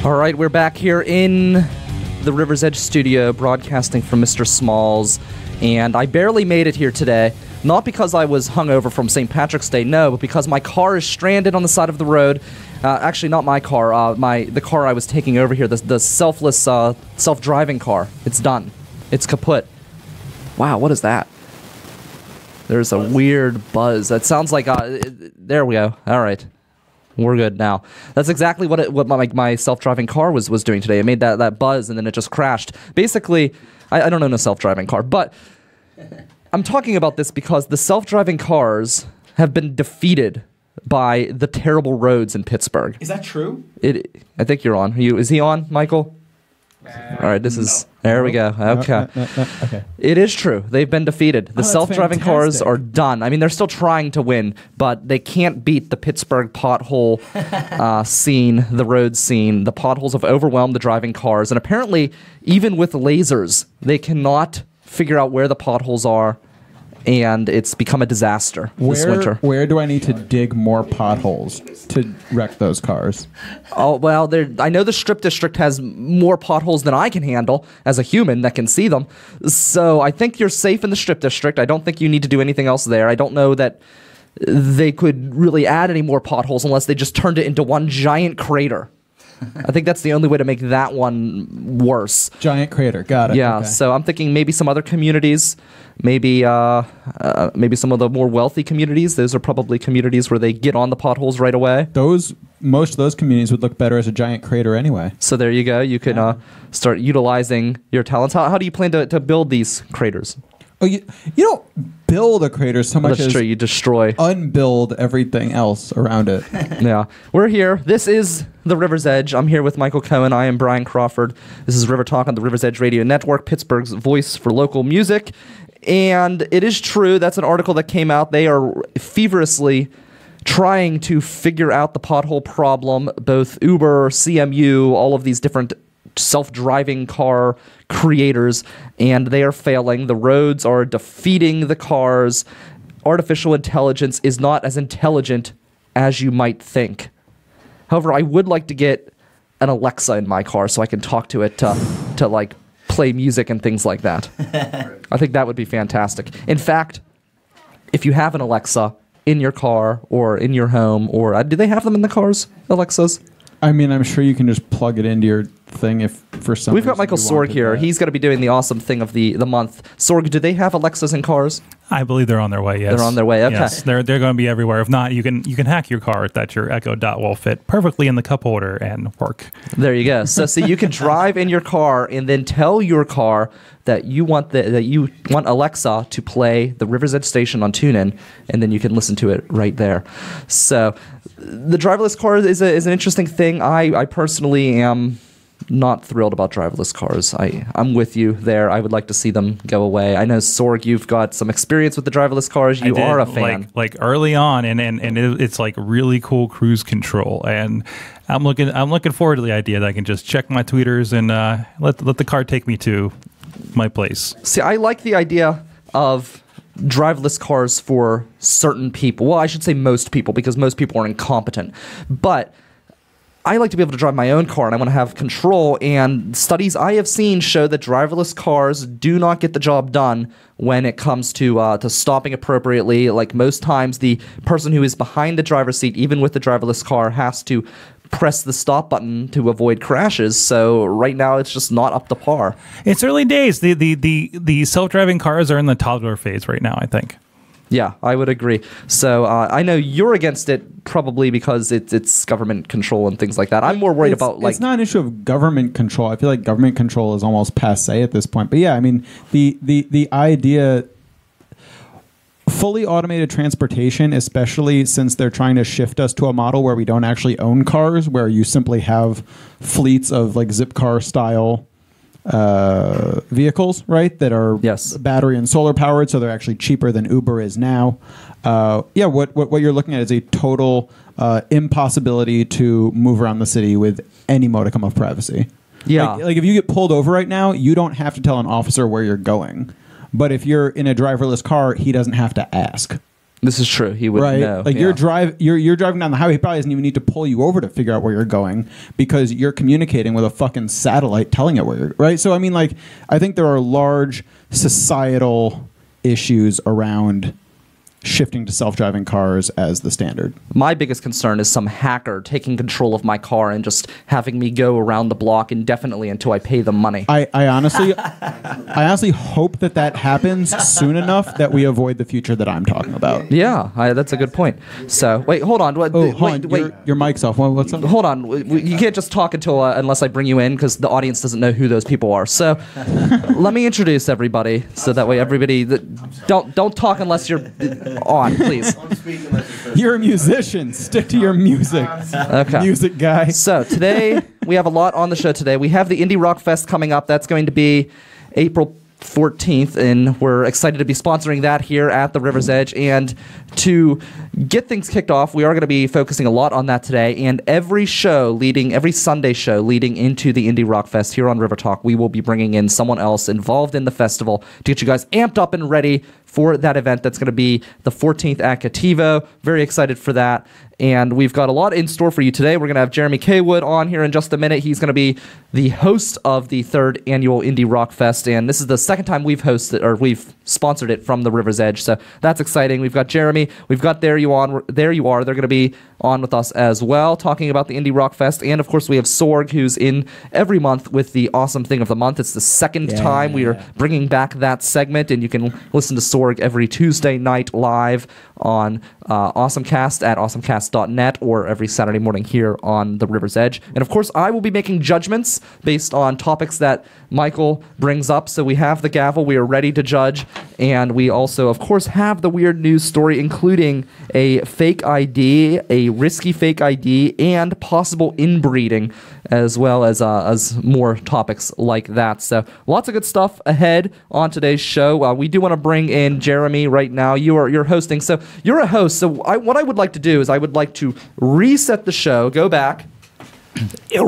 All right, we're back here in the River's Edge studio, broadcasting from Mr. Smalls, and I barely made it here today, not because I was hungover from St. Patrick's Day, no, but because my car is stranded on the side of the road. Actually, not my car, the car I was taking over here, the selfless, self-driving car. It's done. It's kaput. Wow, what is that? There's a weird buzz. That sounds like, there we go. All right. We're good now. That's exactly what my self-driving car was doing today. It made that buzz and then it just crashed. Basically, I don't own a self-driving car, but I'm talking about this because the self-driving cars have been defeated by the terrible roads in Pittsburgh. Is that true? I think you're on. Is he on, Michael? All right, this is... There we go. Okay. Okay. It is true. They've been defeated. The self-driving cars are done. I mean, they're still trying to win, but they can't beat the Pittsburgh pothole scene, the road scene. The potholes have overwhelmed the driving cars, and apparently, even with lasers, they cannot figure out where the potholes are, and it's become a disaster this winter. Where do I need to dig more potholes to wreck those cars? Oh, well, I know the Strip District has more potholes than I can handle as a human that can see them. So I think you're safe in the Strip District. I don't think you need to do anything else there. I don't know that they could really add any more potholes unless they just turned it into one giant crater. I think that's the only way to make that one worse. Giant crater, got it. Yeah, okay. So I'm thinking maybe some other communities, maybe some of the more wealthy communities. Those are probably communities where they get on the potholes right away. Most of those communities would look better as a giant crater anyway. So there you go. You can start utilizing your talents. How do you plan to build these craters? Oh, you don't build a crater so much as true. You destroy. Unbuild everything else around it. Yeah. We're here. This is the River's Edge. I'm here with Michael Cohen. I am Brian Crawford. This is River Talk on the River's Edge Radio Network, Pittsburgh's voice for local music. And it is true. That's an article that came out. They are feverishly trying to figure out the pothole problem. Both Uber, CMU, all of these different self-driving car creators, and they are failing. The roads are defeating the cars. Artificial intelligence is not as intelligent as you might think. However, I would like to get an Alexa in my car so I can talk to it to like play music and things like that. I think that would be fantastic. In fact, if you have an Alexa in your car or in your home, or do they have them in the cars, Alexas? I mean, I'm sure you can just plug it into your thing if for some We've got Michael Sorg here. He's going to be doing the awesome thing of the month. Sorg, do they have Alexas in cars? I believe they're on their way, yes. They're on their way, okay. Yes, they're going to be everywhere. If not, you can hack your car that your Echo Dot will fit perfectly in the cup holder and work. There you go. So see, you can drive in your car and then tell your car that you want Alexa to play the River's Edge station on TuneIn, and then you can listen to it right there. So the driverless car is an interesting thing. I personally am not thrilled about driverless cars. I'm with you there. I would like to see them go away. I know, Sorg, you've got some experience with the driverless cars. You are a fan. Like early on, and it's like really cool cruise control. And I'm looking forward to the idea that I can just check my tweeters and let the car take me to my place. See, I like the idea of driverless cars for certain people. Well, I should say most people, because most people are incompetent. But I like to be able to drive my own car, and I want to have control, and studies I have seen show that driverless cars do not get the job done when it comes to stopping appropriately. Like, most times, the person who is behind the driver's seat, even with the driverless car, has to press the stop button to avoid crashes. So right now, it's just not up to par. It's early days. The self-driving cars are in the toddler phase right now, I think. Yeah, I would agree. So I know you're against it probably because it's government control and things like that. I'm more worried about it's not an issue of government control. I feel like government control is almost passé at this point. But yeah, I mean the idea, fully automated transportation, especially since they're trying to shift us to a model where we don't actually own cars, where you simply have fleets of like Zipcar style vehicles, right, that are battery and solar powered, so they're actually cheaper than Uber is now. What you're looking at is a total impossibility to move around the city with any modicum of privacy. Yeah, like if you get pulled over right now, you don't have to tell an officer where you're going, but if you're in a driverless car, he doesn't have to ask. This is true. He would right? know. Like yeah. you're driving down the highway. He probably doesn't even need to pull you over to figure out where you're going because you're communicating with a fucking satellite telling it where you're right. So I mean, like, I think there are large societal issues around shifting to self-driving cars as the standard. My biggest concern is some hacker taking control of my car and just having me go around the block indefinitely until I pay them money. I honestly hope that happens soon enough that we avoid the future that I'm talking about. Yeah, that's a good point. So, wait, hold on. Hold on. Wait. Your mic's off. What's up? Hold on. You can't just talk unless I bring you in because the audience doesn't know who those people are. So, let me introduce everybody so that way everybody don't talk unless you're on, please. You're a musician. Stick to your music. Okay. Music guy. So today we have a lot on the show today. We have the Indie Rock Fest coming up. That's going to be April 14th, and we're excited to be sponsoring that here at the River's Edge. And to get things kicked off, we are going to be focusing a lot on that today. And every Sunday show leading into the Indie Rock Fest here on River Talk, we will be bringing in someone else involved in the festival to get you guys amped up and ready for that event. That's going to be the 14th at Cativo. Very excited for that. And we've got a lot in store for you today. We're going to have Jeremy Kaywood on here in just a minute. He's going to be the host of the 3rd annual Indie Rock Fest. And this is the second time we've sponsored it from the River's Edge. So that's exciting. We've got Jeremy. We've got There You Are. They're going to be on with us as well, talking about the Indie Rock Fest. And of course, we have Sorg, who's in every month with the Awesome Thing of the Month. It's the second time we are bringing back that segment. And you can listen to Sorg every Tuesday night live on Awesomecast at awesomecast.net or every Saturday morning here on the River's Edge. And of course, I will be making judgments based on topics that Michael brings up. So we have the gavel. We are ready to judge. And we also, of course, have the weird news story, including a fake ID, a risky fake ID, and possible inbreeding, as well as more topics like that. So lots of good stuff ahead on today's show. We do want to bring in Jeremy right now. You're hosting. So you're a host. So what I would like to do is I would like to reset the show, go back. Yes.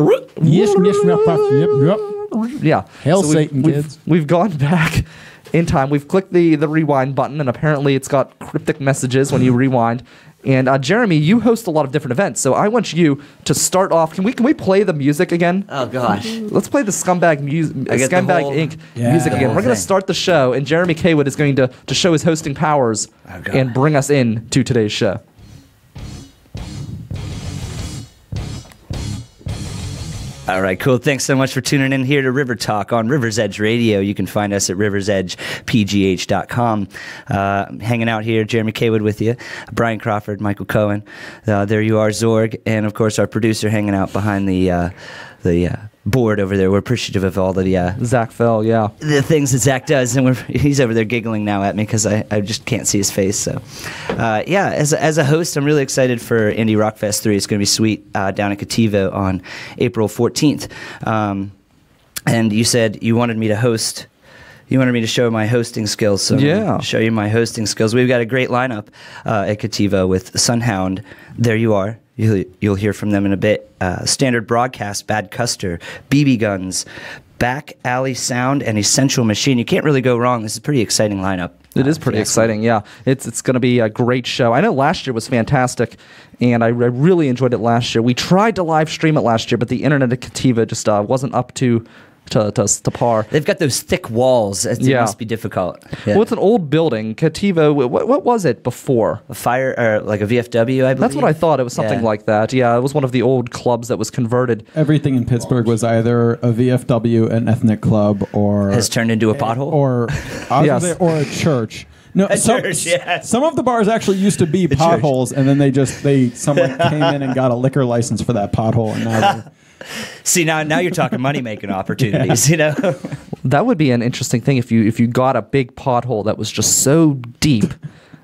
Yeah. Hail So Satan, kids. We've gone back in time. We've clicked the rewind button, and apparently it's got cryptic messages when you rewind. And Jeremy, you host a lot of different events, so I want you to start off. Can we play the music again? Oh gosh. Let's play the Scumbag Inc. Yeah, music the again. whole We're going to thing. start the show, and Jeremy Kaywood is going to show his hosting powers and bring us in to today's show. All right, cool. Thanks so much for tuning in here to River Talk on River's Edge Radio. You can find us at riversedgepgh.com. Hanging out here, Jeremy Kaywood with you, Brian Crawford, Michael Cohen. There you are, Zorg, and of course our producer hanging out behind the board over there. We're appreciative of all the Zach Fell, yeah. the things that Zach does, and he's over there giggling now at me because I just can't see his face. So, as a host, I'm really excited for Indie Rock Fest 3. It's going to be sweet down at Cativo on April 14th. And you said you wanted me to host. You wanted me to show my hosting skills, so I'm gonna show you my hosting skills. We've got a great lineup at Cativo with Sunhound. There you are. You'll hear from them in a bit. Standard Broadcast, Bad Custer, BB Guns, Back Alley Sound, and Essential Machine. You can't really go wrong. This is a pretty exciting lineup. It is pretty exciting, yeah. It's going to be a great show. I know last year was fantastic, and I really enjoyed it last year. We tried to live stream it last year, but the internet at Cativo just wasn't up to par. They've got those thick walls. It must be difficult. Yeah. Well, it's an old building. Cativo, what was it before? A fire, or like a VFW, I believe. That's what I thought. It was something like that. Yeah, it was one of the old clubs that was converted. Everything in Pittsburgh was either a VFW, an ethnic club, or has turned into a pothole, or Yes. or a church. No, church, yes. Some of the bars actually used to be potholes, and then someone came in and got a liquor license for that pothole, and now. See, now you're talking money-making opportunities, you know? That would be an interesting thing if you got a big pothole that was just so deep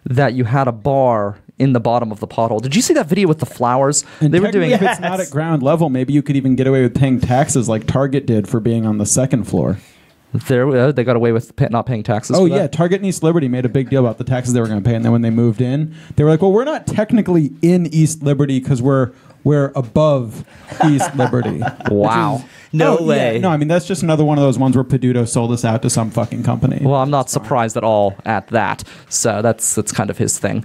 that you had a bar in the bottom of the pothole. Did you see that video with the flowers? And they were doing. if it's not at ground level, maybe you could even get away with paying taxes like Target did for being on the second floor. They got away with not paying taxes. Oh for yeah, that? Target in East Liberty made a big deal about the taxes they were going to pay, and then when they moved in, they were like, "Well, we're not technically in East Liberty because we're we're above East Liberty. Wow. No Oh, way. Yeah. No, I mean that's just another one of those ones where Peduto sold us out to some fucking company. Well, I'm not surprised at all at that. So that's kind of his thing.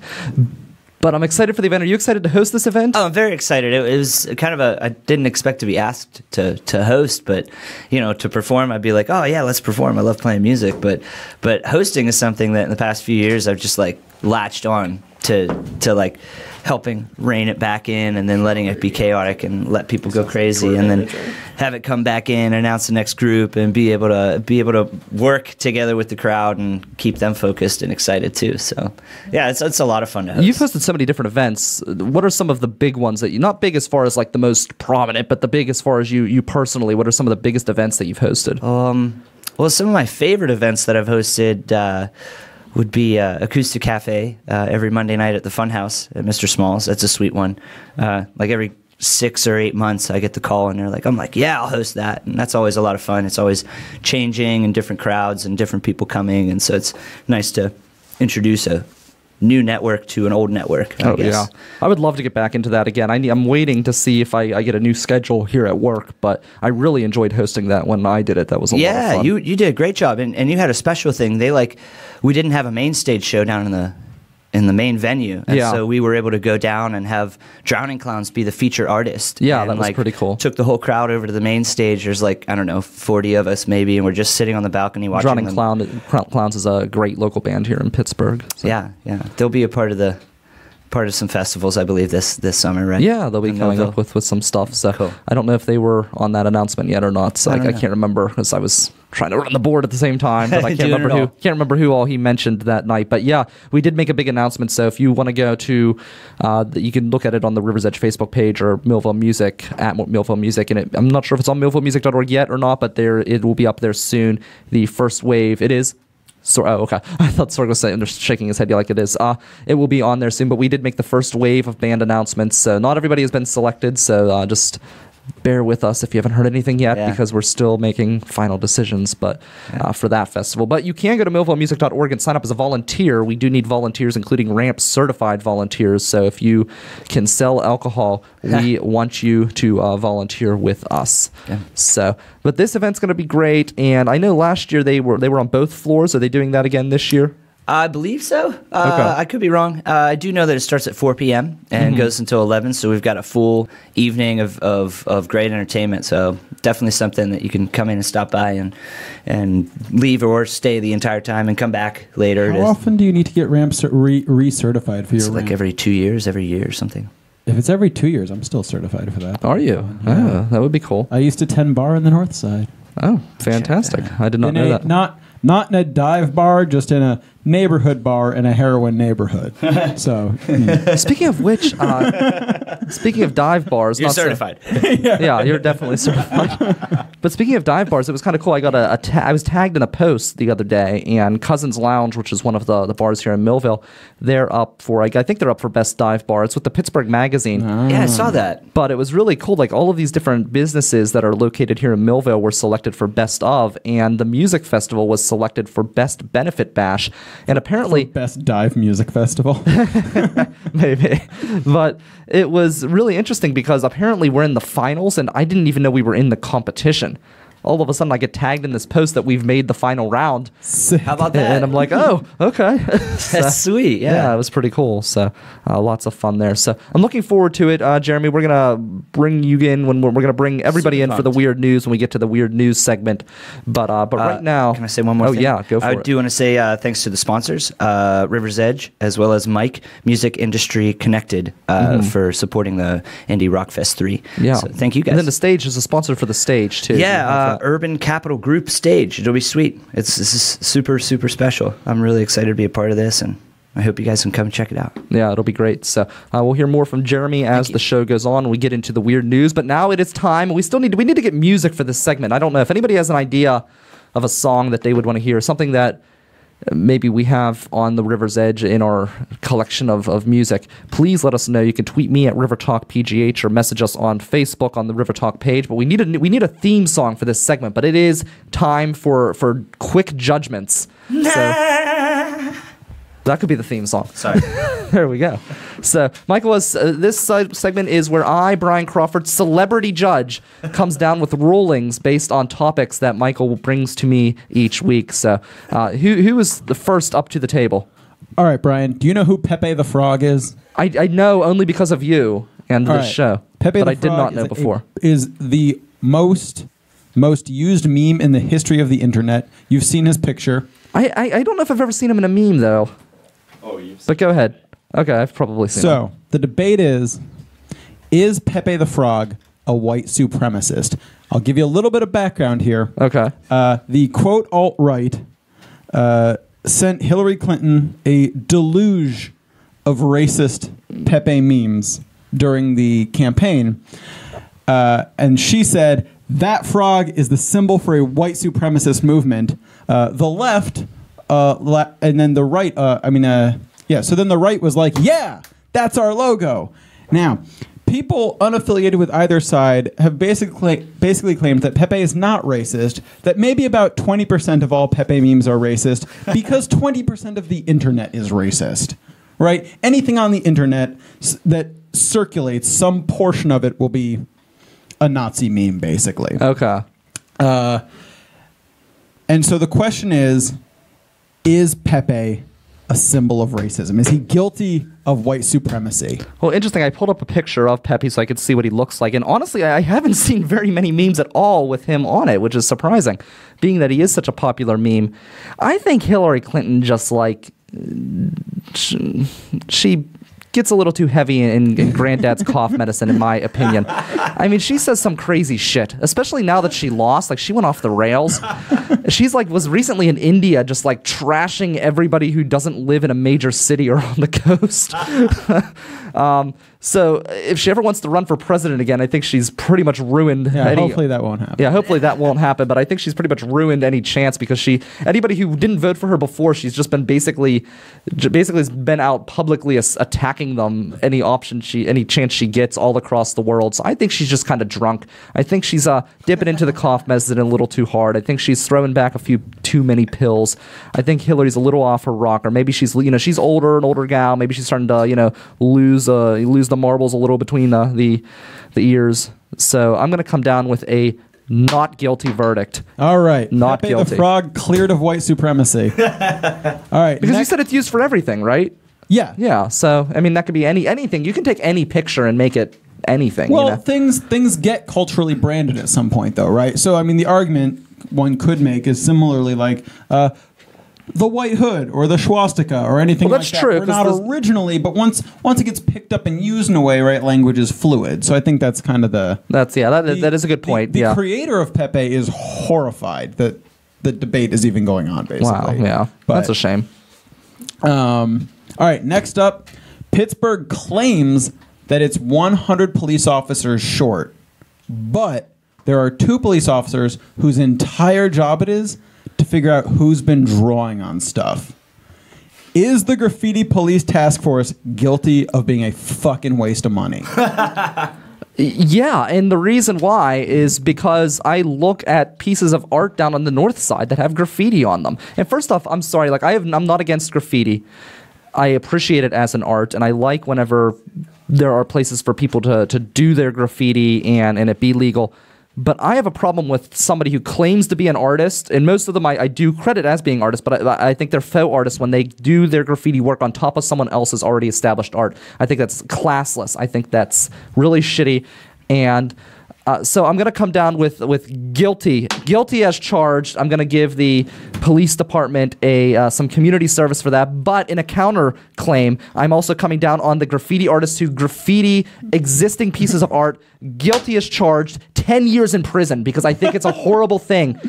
But I'm excited for the event. Are you excited to host this event? Oh, I'm very excited. It was kind of I didn't expect to be asked to host, but to perform, I'd be like, oh yeah, let's perform. I love playing music, but hosting is something that in the past few years I've just like latched on to like helping rein it back in and then letting it be chaotic and let people go crazy and then have it come back in, announce the next group, and be able to work together with the crowd and keep them focused and excited too. So yeah, it's a lot of fun to host. You've hosted so many different events. What are some of the big ones that not big as far as like the most prominent, but the big as far as you personally? What are some of the biggest events that you've hosted? Well, some of my favorite events that I've hosted would be Acoustic Cafe every Monday night at the Funhouse at Mr. Smalls. That's a sweet one. Like every 6 or 8 months, I get the call and I'm like, yeah, I'll host that. And that's always a lot of fun. It's always changing and different crowds and different people coming. And so it's nice to introduce a new network to an old network, I guess. Yeah. I would love to get back into that again. I'm waiting to see if I get a new schedule here at work, but I really enjoyed hosting that when I did it. That was a lot of fun. Yeah, you did a great job. And you had a special thing. We didn't have a main stage show down in the main venue. And so we were able to go down and have Drowning Clowns be the feature artist. Yeah, and that was pretty cool. Took the whole crowd over to the main stage. There's 40 of us maybe, and we're just sitting on the balcony watching Drowning them. Clowns is a great local band here in Pittsburgh. So. Yeah. They'll be a part of some festivals, I believe, this summer, right? Yeah, they'll be coming up with some stuff. So Cool. I don't know if they were on that announcement yet or not. So I can't remember because I was trying to run the board at the same time. But I can't remember who all he mentioned that night. But yeah, we did make a big announcement. So if you want to go to, you can look at it on the River's Edge Facebook page or Millville Music at Millville Music. And I'm not sure if it's on millvillemusic.org yet or not, but it will be up there soon. The first wave, it is. Okay. I thought Sorg was saying, shaking his head like it is. It will be on there soon, but we did make the first wave of band announcements. So not everybody has been selected, so just bear with us if you haven't heard anything yet because we're still making final decisions for that festival. But you can go to millvillemusic.org and sign up as a volunteer. We do need volunteers, including RAMP certified volunteers. So if you can sell alcohol, we want you to volunteer with us. Yeah. So, but this event's going to be great. And I know last year they were on both floors. Are they doing that again this year? I believe so. I could be wrong. I do know that it starts at 4 p.m. and goes until 11, so we've got a full evening of great entertainment. So definitely something that you can come in and stop by and leave or stay the entire time and come back later. How often do you need to get RAMP recertified for your RAMP? Like every 2 years, every year or something. If it's every 2 years, I'm still certified for that. Are you? Yeah. Oh, that would be cool. I used to tend bar in the north side. Oh, fantastic. I did not know that. Not in a dive bar, just in a neighborhood bar in a heroin neighborhood. So, Speaking of which, speaking of dive bars, You're certified. Yeah, you're definitely certified. But speaking of dive bars, it was kind of cool. I got I was tagged in a post the other day, and Cousins Lounge, which is one of the bars here in Millville, they're up for, I think they're up for best dive bar. It's with the Pittsburgh Magazine. Yeah, I saw that. But it was really cool. Like all of these different businesses that are located here in Millville were selected for best of, and the music festival was selected for best benefit bash. And apparently best dive music festival. maybe. But it was really interesting because apparently we're in the finals, and I didn't even know we were in the competition. All of a sudden I get tagged in this post that we've made the final round. How about that? And I'm like, oh, okay. That's sweet. Yeah, it was pretty cool. So lots of fun there. So I'm looking forward to it. Jeremy, we're going to bring you in when we're going to bring everybody in for the weird news when we get to the weird news segment. But right now. Can I say one more thing? Oh, yeah, go for it. I do want to say thanks to the sponsors, River's Edge, as well as Mike, Music Industry Connected, for supporting the Indie Rock Fest 3. Yeah. So thank you guys. And then the stage is a sponsor for the stage, too. Yeah, Urban Capital Group stage. It'll be sweet. This is super, super special. I'm really excited to be a part of this, and I hope you guys can come check it out. Yeah, it'll be great. So we'll hear more from Jeremy as the show goes on. We get into the weird news, but now it is time. We need to get music for this segment. I don't know if anybody has an idea of a song that they would want to hear, something that maybe we have on the River's Edge in our collection of music. Please let us know. You can tweet me at RiverTalkPGH or message us on Facebook on the River Talk page. But we need a theme song for this segment. But it is time for quick judgments. So, That could be the theme song. Sorry. There we go. So, Michael, this segment is where I, Brian Crawford, celebrity judge, comes down with rulings based on topics that Michael brings to me each week. So, who is the first up to the table? All right, Brian. Do you know who Pepe the Frog is? I know only because of you and All this right. show, Pepe but the I did Frog not know is before. Is the most used meme in the history of the internet. You've seen his picture. I don't know if I've ever seen him in a meme, though. Oh, you've But go ahead. Okay, I've probably seen him. So the debate is Pepe the Frog a white supremacist? I'll give you a little bit of background here. Okay. The quote alt-right sent Hillary Clinton a deluge of racist Pepe memes during the campaign. And she said, that frog is the symbol for a white supremacist movement. The left, and then the right, so then the right was like, yeah, that's our logo. Now, people unaffiliated with either side have basically claimed that Pepe is not racist, that maybe about 20% of all Pepe memes are racist, because 20% of the internet is racist, right? Anything on the internet that circulates, some portion of it will be a Nazi meme, basically. Okay. And so the question is Pepe a symbol of racism? Is he guilty of white supremacy? Well, interesting. I pulled up a picture of Pepe so I could see what he looks like. And honestly, I haven't seen very many memes at all with him on it, which is surprising, being that he is such a popular meme. I think Hillary Clinton just she gets a little too heavy in granddad's cough medicine, in my opinion. I mean, she says some crazy shit, especially now that she lost. Like, she went off the rails. She's was recently in India just trashing everybody who doesn't live in a major city or on the coast. So if she ever wants to run for president again, I think she's pretty much ruined. Yeah, hopefully that won't happen. Yeah, hopefully that won't happen. But I think she's pretty much ruined any chance, because anybody who didn't vote for her before, she's just been basically has been out publicly attacking them any chance she gets all across the world. So I think she's just kind of drunk. I think she's dipping into the cough medicine a little too hard. I think she's throwing back a few too many pills. I think Hillary's a little off her rocker. Maybe she's she's an older gal. Maybe she's starting to lose the marbles a little between the ears. So I'm going to come down with a not guilty verdict. All right. Not Pepe guilty. the Frog cleared of white supremacy. All right. Because you said it's used for everything, right? Yeah. Yeah. So, I mean, that could be anything. You can take any picture and make it anything. Well, things get culturally branded at some point, though, right? So, I mean, the argument one could make is similarly the white hood or the swastika or anything Well, like that's that. true, We're not 'cause originally, but once it gets picked up and used in a way, right, language is fluid. So I think that's kind of that is a good point. The creator of Pepe is horrified that the debate is even going on, basically. Wow. Yeah. But, that's a shame. all right, next up, Pittsburgh claims that it's 100 police officers short, but there are 2 police officers whose entire job it is to figure out who's been drawing on stuff. Is the Graffiti Police Task Force guilty of being a fucking waste of money? Yeah, and the reason why is because I look at pieces of art down on the north side that have graffiti on them. And first off, I'm sorry, I'm not against graffiti. I appreciate it as an art, and I like whenever there are places for people to do their graffiti and it be legal. But I have a problem with somebody who claims to be an artist, and most of them I do credit as being artists, but I think they're faux artists when they do their graffiti work on top of someone else's already established art. I think that's classless. I think that's really shitty, and so I'm going to come down with guilty. Guilty as charged. I'm going to give the police department some community service for that. But in a counterclaim, I'm also coming down on the graffiti artists who graffiti existing pieces of art. Guilty as charged. 10 years in prison, because I think it's a horrible thing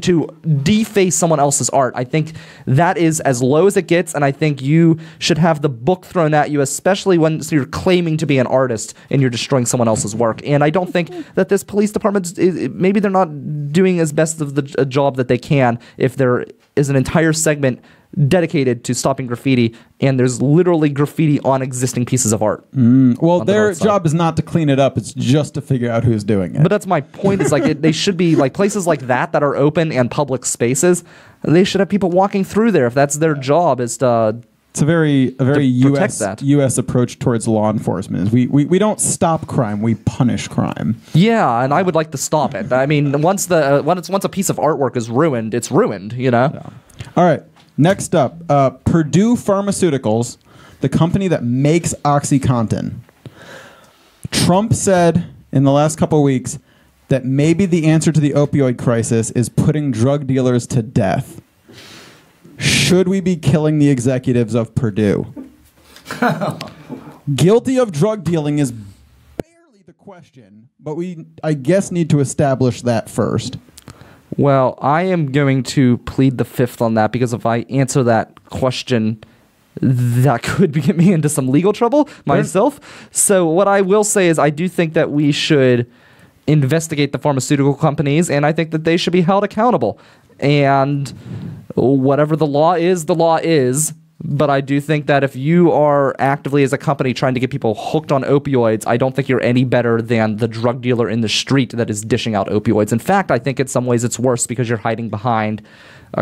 to deface someone else's art. I think that is as low as it gets, and I think you should have the book thrown at you, especially when you're claiming to be an artist and you're destroying someone else's work. And I don't think that this police department, maybe they're not doing as best of a job that they can if there is an entire segment dedicated to stopping graffiti, and there's literally graffiti on existing pieces of art. Well, on the their north side. job is not to clean it up. It's just to figure out who's doing it. But that's my point. Is like they should be like places like that are open and public spaces. They should have people walking through there if that's their job. Is to it's a very protect that. U.S. approach towards law enforcement. We don't stop crime. We punish crime. yeah, and I would like to stop it. I mean, once a piece of artwork is ruined, it's ruined. You know. All right. Next up, Purdue Pharmaceuticals, the company that makes OxyContin. Trump said in the last couple of weeks that maybe the answer to the opioid crisis is putting drug dealers to death. Should we be killing the executives of Purdue? Guilty of drug dealing is barely the question, but we, I guess, need to establish that first. Well, I am going to plead the fifth on that because if I answer that question, that could get me into some legal trouble myself. So what I will say is I do think that we should investigate the pharmaceutical companies, and I think that they should be held accountable. And whatever the law is, the law is. But I do think that if you are actively as a company trying to get people hooked on opioids, I don't think you're any better than the drug dealer in the street that is dishing out opioids. In fact, I think in some ways it's worse because you're hiding behind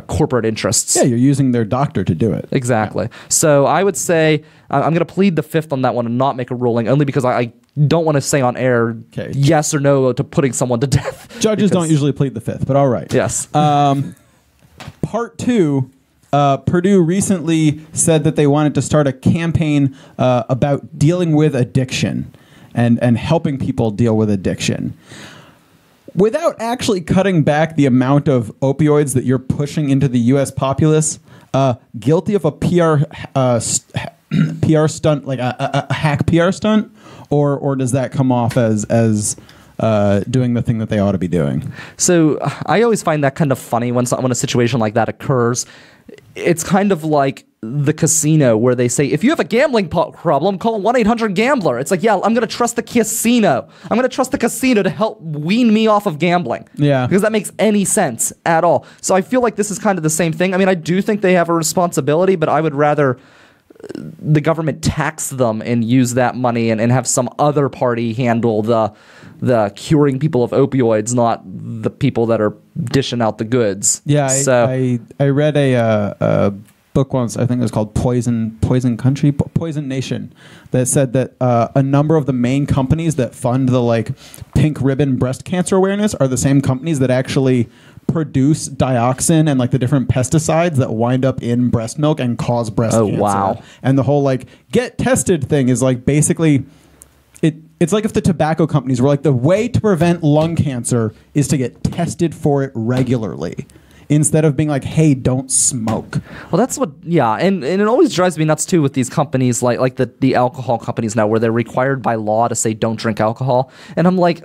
corporate interests. Yeah, you're using their doctor to do it. Exactly. So I would say I'm going to plead the fifth on that one and not make a ruling, only because I don't want to say on air yes or no to putting someone to death. Judges don't usually plead the fifth, but all right. Yes. Part two. Purdue recently said that they wanted to start a campaign about dealing with addiction and helping people deal with addiction. Without actually cutting back the amount of opioids that you're pushing into the U.S. populace, guilty of a PR stunt, like a hack PR stunt, or does that come off as doing the thing that they ought to be doing? So I always find that kind of funny when a situation like that occurs. It's kind of like the casino where they say, if you have a gambling problem, call 1-800-GAMBLER. It's like, yeah, I'm going to trust the casino. I'm going to trust the casino to help wean me off of gambling. Yeah. Because that makes any sense at all. So I feel like this is kind of the same thing. I mean, I do think they have a responsibility, but I would rather the government tax them and use that money and have some other party handle the curing people of opioids, not the people that are dishing out the goods. Yeah, so I read a book once, I think it was called Poison Nation, that said that a number of the main companies that fund the like pink ribbon breast cancer awareness are the same companies that actually produce dioxin and like the different pesticides that wind up in breast milk and cause breast cancer. Wow. And the whole like get tested thing is like basically it's like if the tobacco companies were like, the way to prevent lung cancer is to get tested for it regularly, instead of being like, hey, don't smoke. Well, that's what, yeah, and it always drives me nuts too with these companies like the alcohol companies now, where they're required by law to say don't drink alcohol, and I'm like,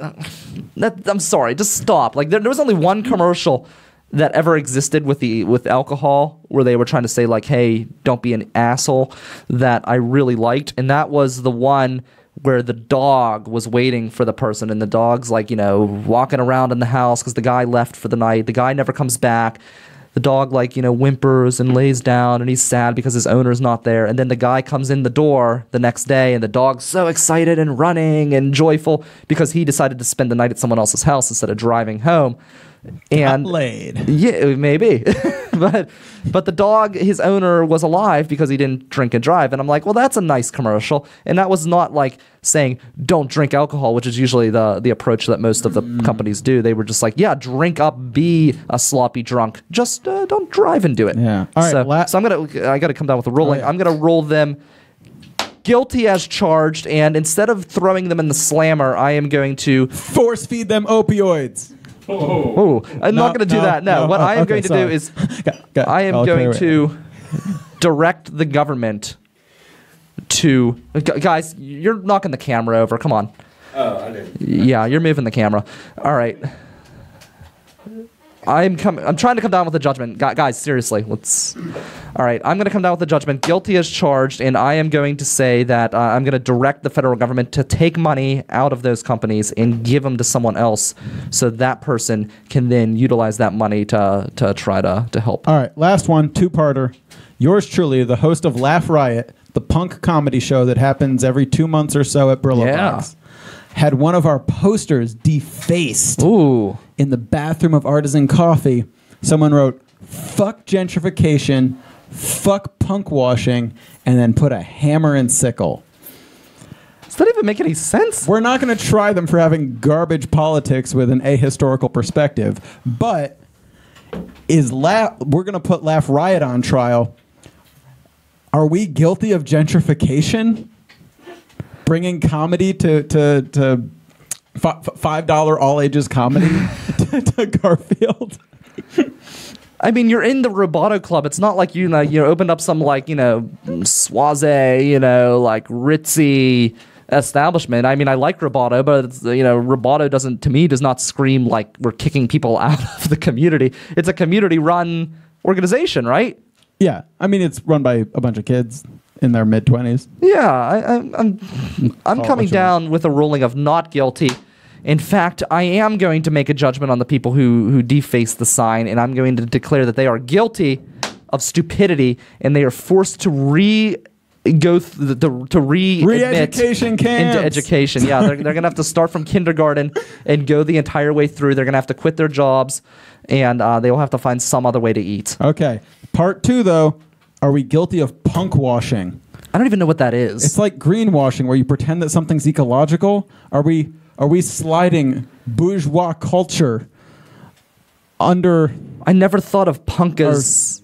I'm sorry, just stop. Like there was only one commercial that ever existed with alcohol where they were trying to say like, hey, don't be an asshole, that I really liked, and that was the one where the dog was waiting for the person, and the dog's like, you know, walking around in the house because the guy left for the night. The guy never comes back. The dog, like, you know, whimpers and lays down, and he's sad because his owner's not there. And then the guy comes in the door the next day, and the dog's so excited and running and joyful because he decided to spend the night at someone else's house instead of driving home. And Got laid. Yeah, maybe. but the dog, his owner, was alive because he didn't drink and drive. And I'm like, well, that's a nice commercial. And that was not like saying don't drink alcohol, which is usually the approach that most of the companies do. They were just like, yeah, drink up, be a sloppy drunk. Just don't drive and do it. Yeah. All right. So I got to come down with a ruling. Oh, yeah. I'm going to roll them guilty as charged. And instead of throwing them in the slammer, I am going to Force feed them opioids. Oh, I'm not going to do that. No, what I am going to do is I am going to direct the government to guys. You're knocking the camera over. Come on. Oh, I didn't. Yeah, you're moving the camera. All right. I'm trying to come down with a judgment. Guys, seriously, let's... All right, I'm going to come down with a judgment. Guilty as charged, and I am going to say that I'm going to direct the federal government to take money out of those companies and give them to someone else so that person can then utilize that money to try to help. All right, last one, two-parter. Yours truly, the host of Laugh Riot, the punk comedy show that happens every 2 months or so at Brillo Box, had one of our posters defaced in the bathroom of Artisan Coffee. Someone wrote, "Fuck gentrification, fuck punk washing," and then put a hammer and sickle. Does that even make any sense? We're not going to try them for having garbage politics with an ahistorical perspective, but we're going to put Laugh Riot on trial. Are we guilty of gentrification? Bringing comedy to $5 all ages comedy to Garfield? I mean, you're in the Roboto Club. It's not like you opened up some like Swaze, like ritzy establishment. I mean, I like Roboto, but it's, Roboto does not scream like we're kicking people out of the community. It's a community-run organization, right? Yeah, I mean, it's run by a bunch of kids in their mid-20s. Yeah, I'm coming down with a ruling of not guilty. In fact, I am going to make a judgment on the people who defaced the sign, and I'm going to declare that they are guilty of stupidity, and they are forced to re-education camps into education. Yeah, they're going to have to start from kindergarten and go the entire way through. They're going to have to quit their jobs, and they will have to find some other way to eat. Okay, part 2, though. Are we guilty of punk washing? I don't even know what that is. It's like greenwashing, where you pretend that something's ecological. Are we sliding bourgeois culture under? I never thought of punk as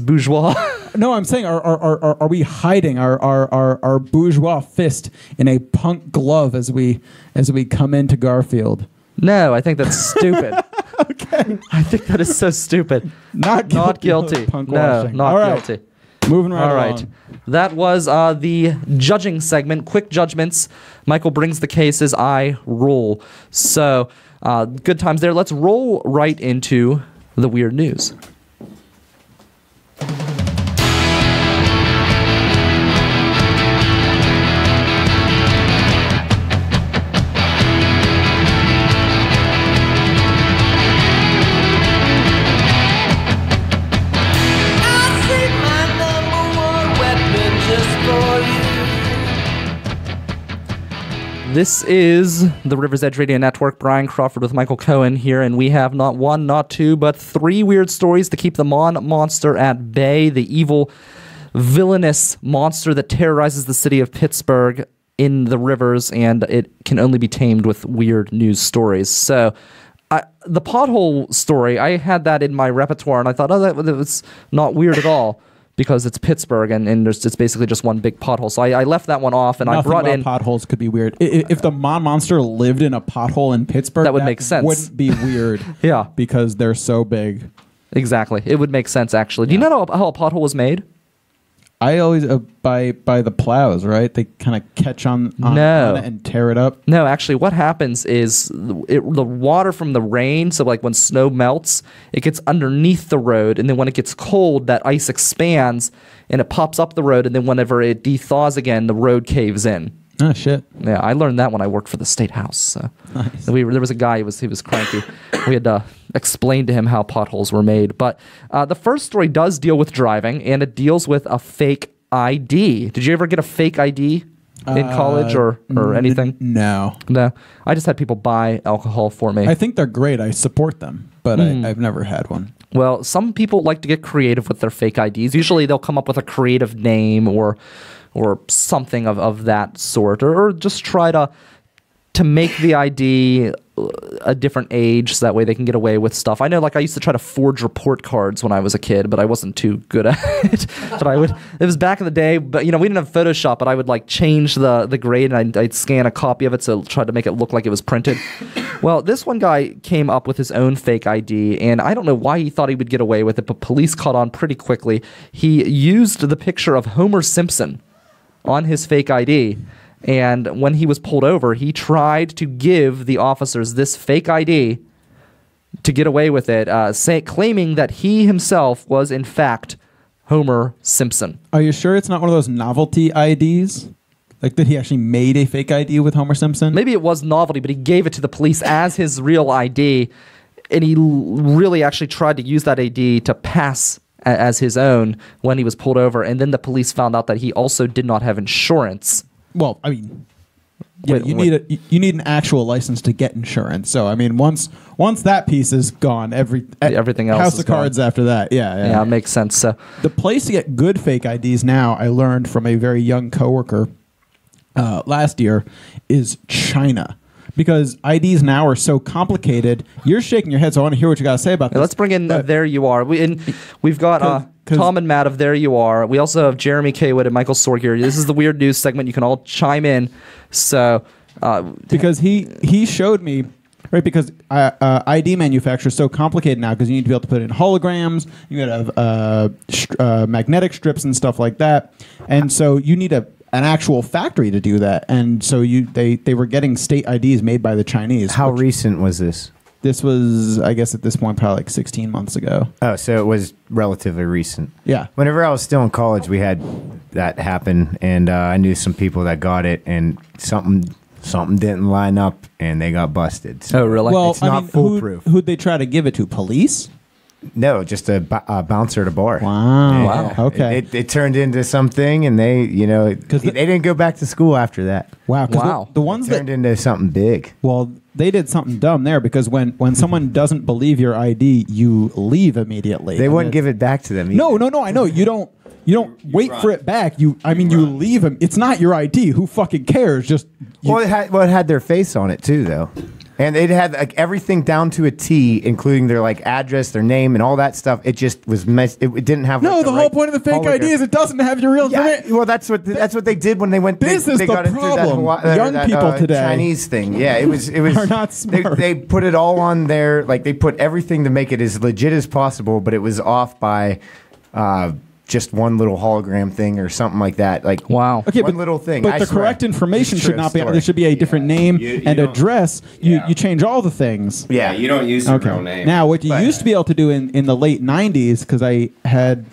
bourgeois. No, I'm saying are we hiding our bourgeois fist in a punk glove as we come into Garfield? No, I think that's stupid. Okay, I think that is so stupid. Not guilty. Of punk washing. Not guilty. Moving right All along. right. That was the judging segment. Quick judgments. Michael brings the cases. I rule. So, good times there. Let's roll right into the weird news. This is the River's Edge Radio Network. Brian Crawford with Michael Cohen here, and we have not one, not two, but 3 weird stories to keep the monster at bay, the evil, villainous monster that terrorizes the city of Pittsburgh in the rivers, and it can only be tamed with weird news stories. So, the pothole story, I had that in my repertoire, and I thought, that was not weird at all. Because it's Pittsburgh and it's basically just one big pothole. So I left that one off and Nothing I brought about in... potholes could be weird. If the monster lived in a pothole in Pittsburgh, that would make sense. Wouldn't be weird. Yeah. Because they're so big. Exactly. It would make sense, actually. Do you know how a pothole was made? I always by the plows, right? They kind of catch on it and tear it up. No, actually, what happens is the water from the rain, so like when snow melts, it gets underneath the road, and then when it gets cold, that ice expands, and it pops up the road, and then whenever it dethaws again, the road caves in. Oh, shit. Yeah, I learned that when I worked for the state house. So. Nice. There was a guy, he was cranky. We had to explain to him how potholes were made. But the first story does deal with driving, and it deals with a fake ID. Did you ever get a fake ID in college or anything? No. No. I just had people buy alcohol for me. I think they're great. I support them, but I've never had one. Well, some people like to get creative with their fake IDs. Usually they'll come up with a creative name or something of that sort, or just try to make the ID a different age so that way they can get away with stuff. I know, like, I used to try to forge report cards when I was a kid, but I wasn't too good at it. But it was back in the day, but we didn't have Photoshop, but I would like change the grade and I'd scan a copy of it to try to make it look like it was printed. Well, this one guy came up with his own fake ID, and I don't know why he thought he would get away with it, but police caught on pretty quickly. He used the picture of Homer Simpson on his fake ID. And when he was pulled over, he tried to give the officers this fake ID to get away with it, claiming that he himself was in fact Homer Simpson. Are you sure it's not one of those novelty IDs? Like that he actually made a fake ID with Homer Simpson? Maybe it was novelty, but he gave it to the police as his real ID, and he really actually tried to use that ID to pass as his own when he was pulled over, and then the police found out that he also did not have insurance. Well, I mean, yeah, you need an actual license to get insurance. So I mean, once that piece is gone, everything else house of cards gone. After that. Yeah, it makes sense. So the place to get good fake IDs now, I learned from a very young coworker last year, is China. Because IDs now are so complicated. You're shaking your head, so I want to hear what you got to say about this. Let's bring in There You Are. We've got Tom and Matt of There You Are. We also have Jeremy Kaywood and Michael Sorg here. This is the Weird News segment. You can all chime in. So, because he showed me, right? Because ID manufacture is so complicated now because you need to be able to put in holograms. You got to have magnetic strips and stuff like that, and so you need an actual factory to do that. And so they were getting state IDs made by the Chinese. How recent was this? This was, I guess, at this point, probably like 16 months ago. Oh, so it was relatively recent. Yeah. Whenever I was still in college, we had that happen, and I knew some people that got it, and something didn't line up, and they got busted. So oh, really? Well, it's not foolproof. Who'd they try to give it to? Police? No, just a bouncer at a bar. Wow. Yeah. Okay. It turned into something, and they didn't go back to school after that. Wow. Wow. The ones turned into something big. Well, they did something dumb there because when someone doesn't believe your ID, you leave immediately. They wouldn't give it back to them either. No. I know you don't. You don't wait for it back. You leave them. It's not your ID. Who fucking cares? Just it had their face on it too, though. And it had like everything down to a T, including their like address, their name, and all that stuff. It just was messed. It didn't have. No, like, the whole point of the fake ID is it doesn't have your real. Yeah, well, that's what they did when they went. This is they the got problem. Into that Young people today Chinese thing. Yeah, it was are not smart. They put it all on there. Like they put everything to make it as legit as possible, but it was off by. Just one little hologram thing or something like that. Like wow. Okay, one little thing. But the correct information should not be. There should be a different name and address. You change all the things. Yeah, you don't use your real name. Now, what you used to be able to do in the late '90s, because I had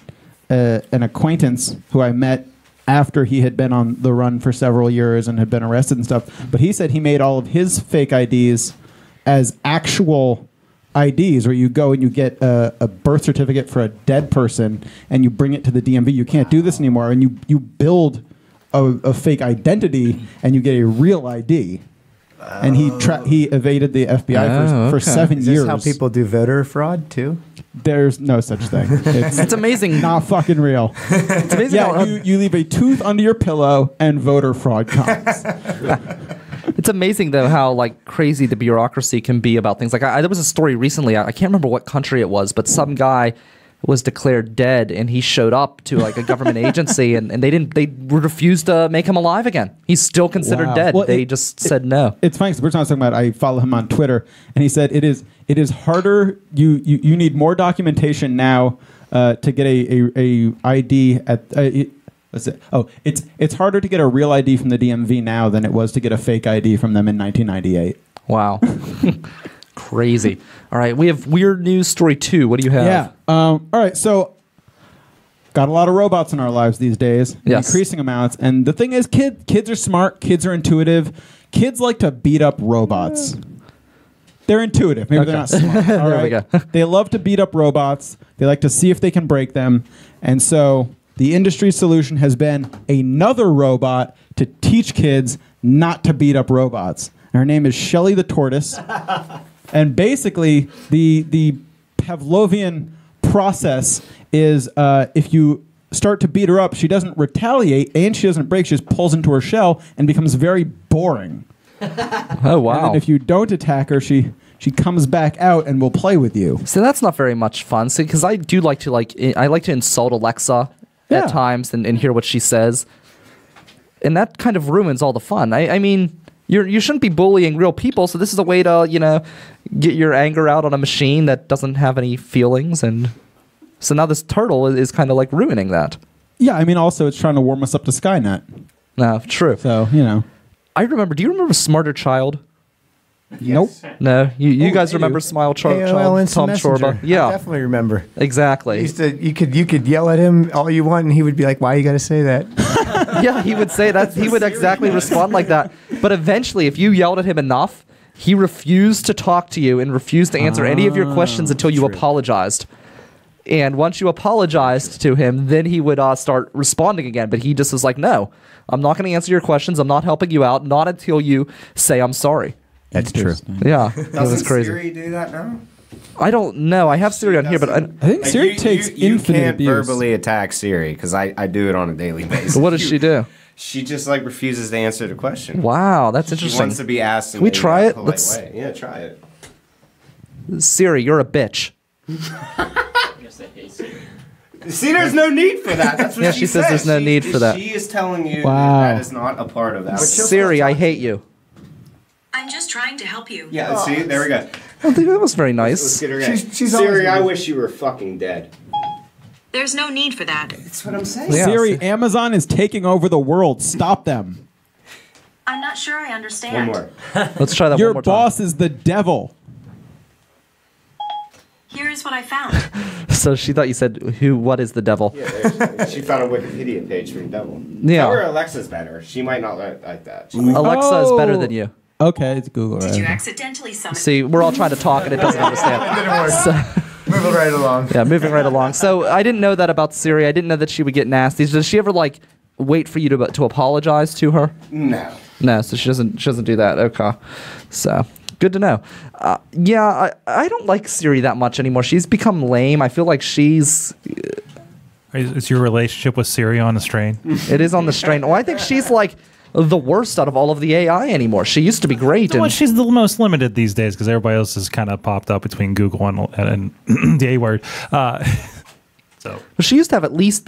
an acquaintance who I met after he had been on the run for several years and had been arrested and stuff. But he said he made all of his fake IDs as actual IDs, where you go and you get a birth certificate for a dead person and you bring it to the DMV. You can't do this anymore, and you build a fake identity and you get a real ID. And he evaded the FBI for 7 years. Is this how people do voter fraud too? There's no such thing. It's amazing. Not fucking real. It's amazing. Yeah, you leave a tooth under your pillow and voter fraud comes. It's amazing, though, how like crazy the bureaucracy can be about things. Like there was a story recently. I can't remember what country it was, but some guy was declared dead, and he showed up to like a government agency, and they refused to make him alive again. He's still considered dead. Well, they just said no. It's funny because we're talking about. I follow him on Twitter, and he said it is harder. You need more documentation now to get a ID at. It's harder to get a real ID from the DMV now than it was to get a fake ID from them in 1998. Wow. Crazy. All right, we have Weird News Story 2. What do you have? Yeah. All right, so got a lot of robots in our lives these days, increasing amounts. And the thing is, kids are smart, kids are intuitive. Kids like to beat up robots. They're intuitive. Maybe they're not smart. All right? There we go. They love to beat up robots. They like to see if they can break them. And so the industry solution has been another robot to teach kids not to beat up robots. And her name is Shelly the Tortoise. And basically, the Pavlovian process is if you start to beat her up, she doesn't retaliate and she doesn't break. She just pulls into her shell and becomes very boring. Oh, wow. And then if you don't attack her, she comes back out and will play with you. So that's not very much fun. See, because I do like to insult Alexa at times and hear what she says. And that kind of ruins all the fun. I mean, you shouldn't be bullying real people, so this is a way to, get your anger out on a machine that doesn't have any feelings. And so now this turtle is kind of like ruining that. Yeah, I mean, also it's trying to warm us up to Skynet. No, true. So, do you remember Smarter Child? Nope. No, you Oh, guys I remember do. Smile AOL Tom Instant Chorba? Messenger. I Yeah, definitely remember. exactly. You could yell at him all you want, and he would be like, "Why you got to say that?" Yeah, he would say that. He would exactly respond like that. But eventually, if you yelled at him enough, he refused to talk to you and refused to answer any of your questions until you apologized. And once you apologized to him, then he would start responding again. But he just was like, "No, I'm not going to answer your questions. I'm not helping you out. Not until you say I'm sorry." That's true. Yeah, it was Doesn't crazy. Siri do that now? I don't know. I have Siri on here, but I think Siri Like, takes you infinite can't abuse. verbally attack Siri because I do it on a daily basis. what does she do? She just like refuses to answer the question. Wow, that's She interesting. wants to be asked. Can we try it? Let's. Let's- Yeah, try it. Siri, you're a bitch. See, there's no need for that. That's what Yeah, she says there's no need for that. She is telling you Wow. that is not a part of that. Siri, I hate you. I'm just trying to help you. Yeah, see, there we go. I think that was very Let's nice. get her again. She's always Siri, I good. wish you were fucking dead. There's no need for that. That's what I'm saying. Yeah. Siri, Amazon is taking over the world. Stop them. I'm not sure I understand. One more. Let's try that Your one more time. boss is the devil. Here's what I found. So she thought you said, "Who? What is the devil?" Yeah, she found a Wikipedia page from Devil. Yeah. Tell her Alexa's better. She might not like that. Alexa is better than Oh. you. Okay, it's Google. Did you Right? accidentally summon? See, we're all trying to talk and it doesn't understand. Didn't work. So, Moving right along. yeah, moving right along. So I didn't know that about Siri. I didn't know that she would get nasty. Does she ever like wait for you to apologize to her? No. No, so she doesn't do that. Okay, so good to know. Yeah, I don't like Siri that much anymore. She's become lame. I feel like she's Is your relationship with Siri on the strain? it is on the strain. Oh, I think she's like the worst out of all of the AI anymore. She used to be great. Well, And she's the most limited these days because everybody else has kind of popped up between Google and the A word. So she used to have at least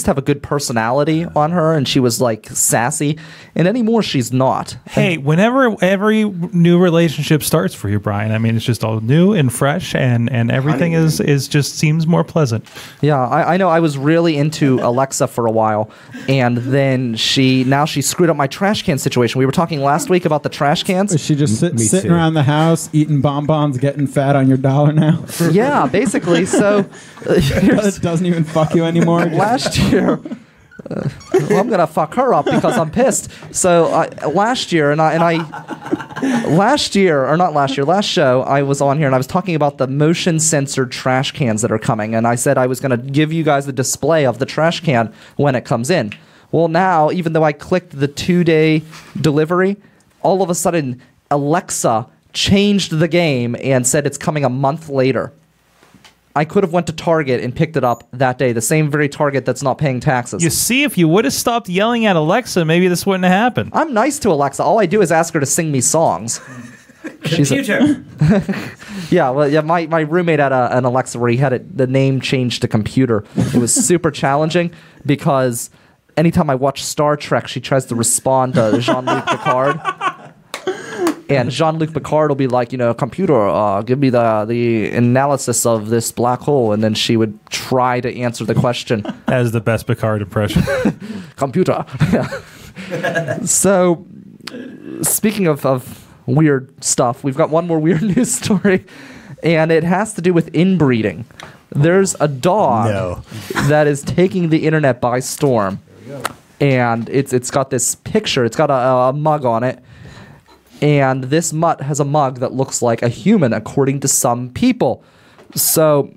have a good personality on her, and she was like sassy. And anymore, she's not. hey, whenever every new relationship starts for you, Brian, I mean, it's just all new and fresh, and everything is just seems more pleasant. Yeah, I know. I was really into Alexa for a while, and then she screwed up my trash can situation. We were talking last week about the trash cans. Is she just Me sitting too. around the house eating bonbons, getting fat on your dollar now? Yeah, basically. So It doesn't even fuck you anymore. last year. Well, I'm gonna fuck her up because I'm pissed. So last year, last show, I was on here and I was talking about the motion censored trash cans that are coming, and I said I was gonna give you guys the display of the trash can when it comes in. Well, now even though I clicked the 2-day delivery, all of a sudden Alexa changed the game and said it's coming a month later. I could have went to Target and picked it up that day, the same very Target that's not paying taxes. You see, if you would have stopped yelling at Alexa, maybe this wouldn't have happened. I'm nice to Alexa. All I do is ask her to sing me songs. Computer. Yeah, well, yeah. My roommate had an Alexa where he had the name changed to computer. It was super challenging because anytime I watch Star Trek, she tries to respond to Jean-Luc Picard. And Jean-Luc Picard will be like, computer, give me the analysis of this black hole. And then she would try to answer the question. That is the best Picard impression. Computer. So, speaking of weird stuff, we've got one more weird news story. And it has to do with inbreeding. There's a dog that is taking the internet by storm. And it's got this picture. It's got a mug on it. And this mutt has a mug that looks like a human, according to some people. So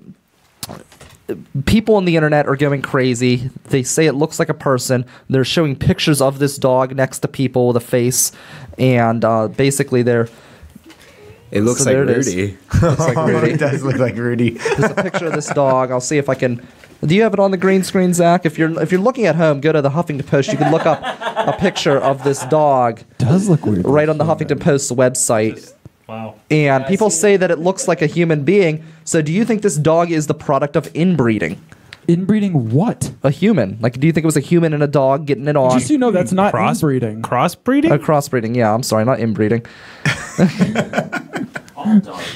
people on the internet are going crazy. They say it looks like a person. They're showing pictures of this dog next to people with a face. And basically It looks So like there it is. Rudy. looks like Rudy. It does look like Rudy. There's a picture of this dog. I'll see if I can. Do you have it on the green screen, Zach? If you're looking at home, go to the Huffington Post. You can look up a picture of this dog does look weird. right on the Huffington Post's website. Wow. And people say that it looks like a human being. So do you think this dog is the product of inbreeding? Inbreeding what? A human? Like, do you think it was a human and a dog getting it on? Just so you know, that's not inbreeding. Crossbreeding? Crossbreeding, yeah. I'm sorry, not inbreeding.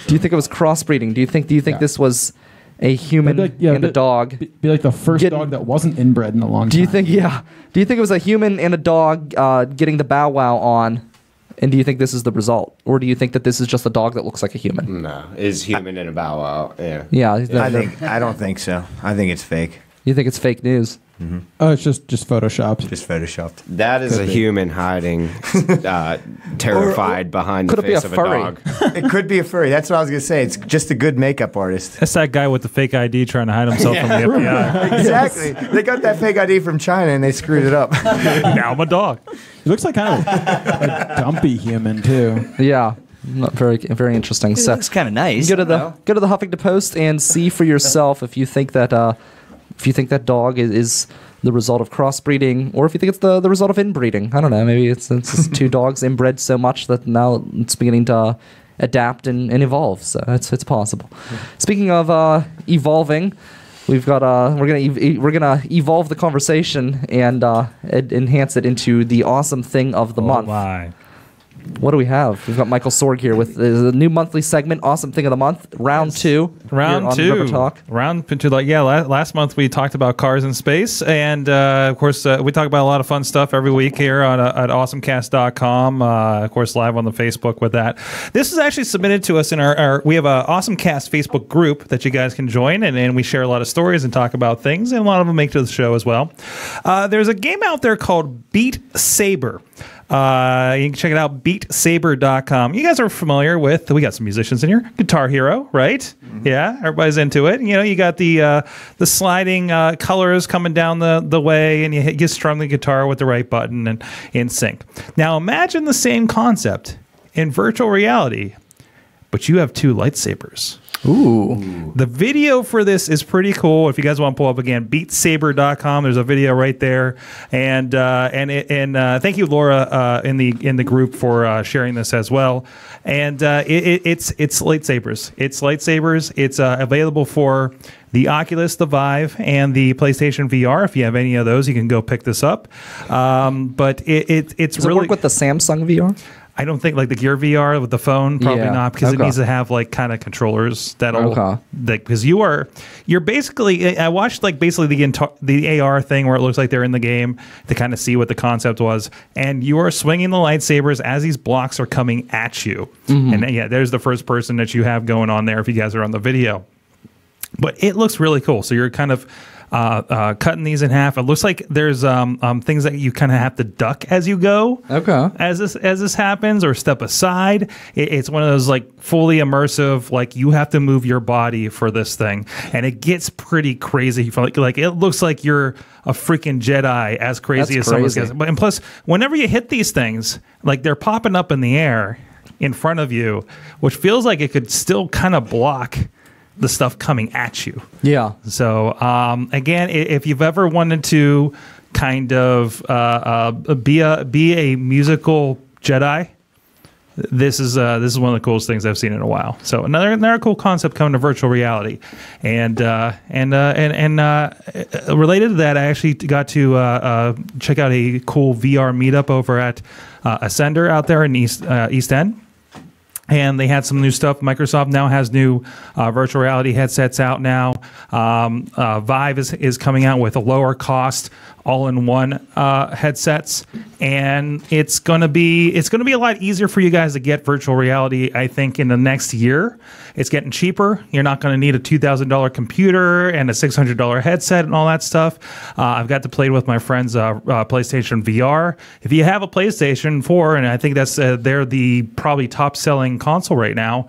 Do you think it was crossbreeding? Do you think this was a human and a dog? Be like the first dog that wasn't inbred in a long time. Do you think it was a human and a dog getting the bow wow on And do you think this is the result, or do you think that this is just a dog that looks like a human? No, is human in a bow wow. Yeah. Yeah, I don't think so. I think it's fake. You think it's fake news? Oh, it's just photoshopped. Just photoshopped. That is a human hiding, terrified behind the could it be face a of a furry? dog. It could be a furry. That's what I was gonna say. It's just a good makeup artist. That's that guy with the fake ID trying to hide himself from the FBI. Exactly. They got that fake ID from China and they screwed it up. Now I'm a dog. He looks like kind of a dumpy human too. Yeah, not very interesting. It So looks kind of nice. go to the Huffington Post and see for yourself if you think that dog is the result of crossbreeding, or if you think it's the result of inbreeding. I don't know. Maybe it's just two dogs inbred so much that now it's beginning to adapt and evolve. So it's possible. Speaking of evolving, we've got we're gonna evolve the conversation and enhance it into the awesome thing of the month. My. What do we have? We've got Michael Sorg here with the new monthly segment, Awesome Thing of the Month, round 2. Round here on 2. River Talk. Round 2. Last month we talked about cars in space, and of course we talk about a lot of fun stuff every week here at awesomecast.com. Of course, live on the Facebook with that. This is actually submitted to us in our we have a Awesomecast Facebook group that you guys can join, and we share a lot of stories and talk about things, and a lot of them make it to the show as well. There's a game out there called Beat Saber. You can check it out, beatsaber.com. You guys are familiar with, we got some musicians in here, Guitar Hero, right? Mm-hmm. Yeah, everybody's into it. You know, you got the sliding colors coming down the way, and you strum the guitar with the right button and in sync. Now imagine the same concept in virtual reality, but you have two lightsabers. Ooh. The video for this is pretty cool. If you guys want to pull up again, beatsaber.com. There's a video right there, and thank you, Laura, in the group for sharing this as well. And it's lightsabers. It's lightsabers. It's available for the Oculus, the Vive, and the PlayStation VR. If you have any of those, you can go pick this up. But it's Does really it work with the Samsung VR? I don't think like the Gear VR with the phone, probably Yeah, not, because it okay. needs to have like kind of controllers that'll because you're basically, I watched like basically the AR thing where it looks like they're in the game to kind of see what the concept was, and you are swinging the lightsabers as these blocks are coming at you. And yeah, there's the first person that you have going on there if you guys are on the video. But it looks really cool. So you're kind of cutting these in half. It looks like there's things that you kind of have to duck as you go. Okay. As this happens, or step aside. It's one of those like fully immersive. Like you have to move your body for this thing, and it gets pretty crazy. Like it looks like you're a freaking Jedi, as crazy That's as someone crazy. gets. But and plus, whenever you hit these things, like they're popping up in the air in front of you, which feels like it could still kind of block the stuff coming at you. Yeah. So again, if you've ever wanted to kind of be a musical Jedi, this is one of the coolest things I've seen in a while. So another cool concept coming to virtual reality, and related to that, I actually got to check out a cool VR meetup over at Ascender out there in East End. And they had some new stuff. Microsoft now has new virtual reality headsets out now. Vive is coming out with a lower cost, all-in-one headsets, and it's gonna be a lot easier for you guys to get virtual reality. I think in the next year, it's getting cheaper. You're not gonna need a $2,000 computer and a $600 headset and all that stuff. I've got to play with my friend's PlayStation VR. If you have a PlayStation 4, and I think that's they're the probably top-selling console right now,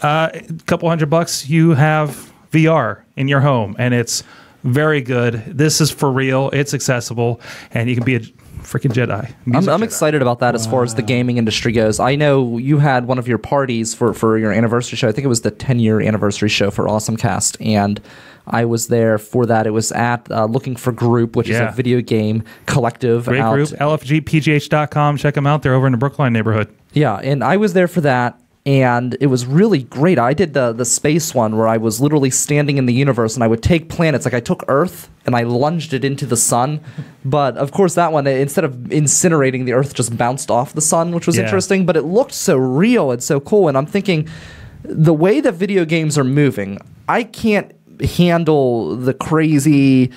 a couple $100, you have VR in your home, and it's very good. This is for real. It's accessible, and you can be a freaking Jedi. I'm excited about that as far as the gaming industry goes. I know you had one of your parties for your anniversary show. I think it was the 10-year anniversary show for Awesomecast, and I was there for that. It was at Looking for Group, which is a video game collective. Great group. LFGPGH.com. Check them out. They're over in the Brookline neighborhood. Yeah, and I was there for that, and it was really great. I did the space one where I was literally standing in the universe, and I would take planets. Like I took Earth, and I lunged it into the sun. But, of course, that one, instead of incinerating, the Earth just bounced off the sun, which was interesting. But it looked so real and so cool, and I'm thinking, the way that video games are moving, I can't handle the crazy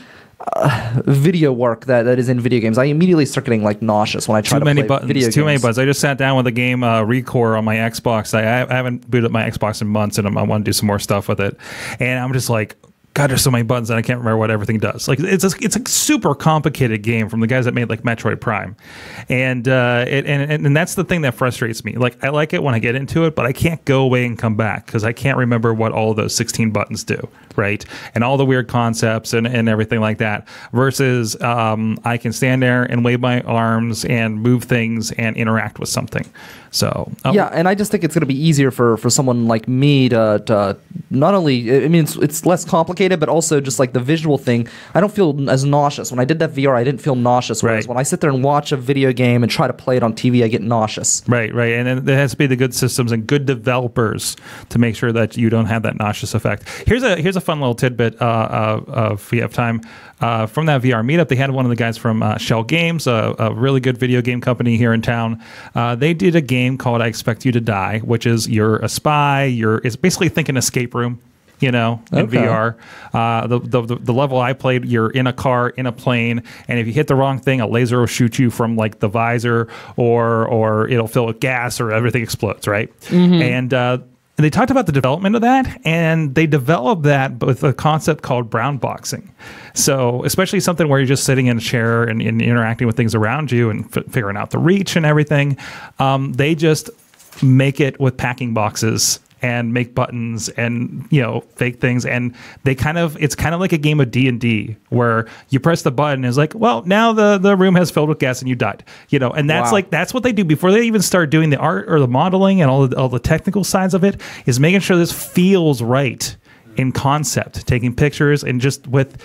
video work that is in video games, I immediately start getting like nauseous when I try Too to many play buttons. video Too many games. buttons. I just sat down with a game, Recore, on my Xbox. I haven't booted up my Xbox in months, and I want to do some more stuff with it. And I'm just like, God, there's so many buttons, and I can't remember what everything does. Like it's a super complicated game from the guys that made like Metroid Prime, and that's the thing that frustrates me. Like I like it when I get into it, but I can't go away and come back because I can't remember what all of those 16 buttons do, right? And all the weird concepts and everything like that. Versus I can stand there and wave my arms and move things and interact with something. So Yeah, and I just think it's going to be easier for someone like me to not only, I mean, it's less complicated, but also just like the visual thing. I don't feel as nauseous. When I did that VR, I didn't feel nauseous. Whereas Right. when I sit there and watch a video game and try to play it on TV, I get nauseous. Right, and then there has to be the good systems and good developers to make sure that you don't have that nauseous effect. Here's a fun little tidbit if we have time. From that VR meetup, they had one of the guys from Shell Games, a really good video game company here in town. They did a game called I Expect You to Die, which is you're a spy. It's basically think an escape room, in Okay. VR. The level I played, you're in a car, in a plane, and if you hit the wrong thing, a laser will shoot you from like the visor, or it'll fill with gas, or everything explodes, right? And they talked about the development of that, and they developed that with a concept called brown boxing. So, especially something where you're just sitting in a chair and interacting with things around you and figuring out the reach and everything. They just make it with packing boxes and make buttons and fake things, and it's kind of like a game of D&D where you press the button and it's like, well, now the room has filled with gas and you died, and that's Wow. that's what they do before they even start doing the art or the modeling and all the technical sides of it, is making sure this feels right in concept, taking pictures and just with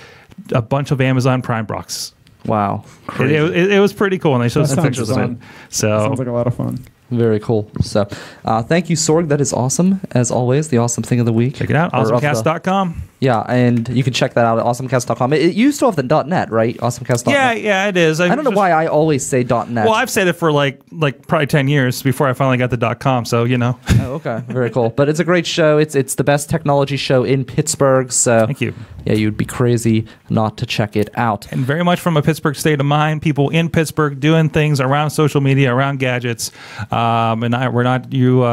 a bunch of Amazon Prime boxes. Wow. It was pretty cool, and they showed That some sounds pictures of it. fun. So Sounds like a lot of fun. Very cool. So, thank you, Sorg. That is awesome, as always. The awesome thing of the week. check it out, Or of the- awesomecast.com. Yeah, and you can check that out at awesomecast.com. You still have the .net, right? Awesomecast.net. Yeah, it is. I don't know why I always say .net. Well, I've said it for like probably 10 years before I finally got the .com. So Oh, okay. Very cool. But it's a great show. It's the best technology show in Pittsburgh. So Thank you. Yeah, you'd be crazy not to check it out. And very much from a Pittsburgh state of mind, people in Pittsburgh doing things around social media, around gadgets. We're not you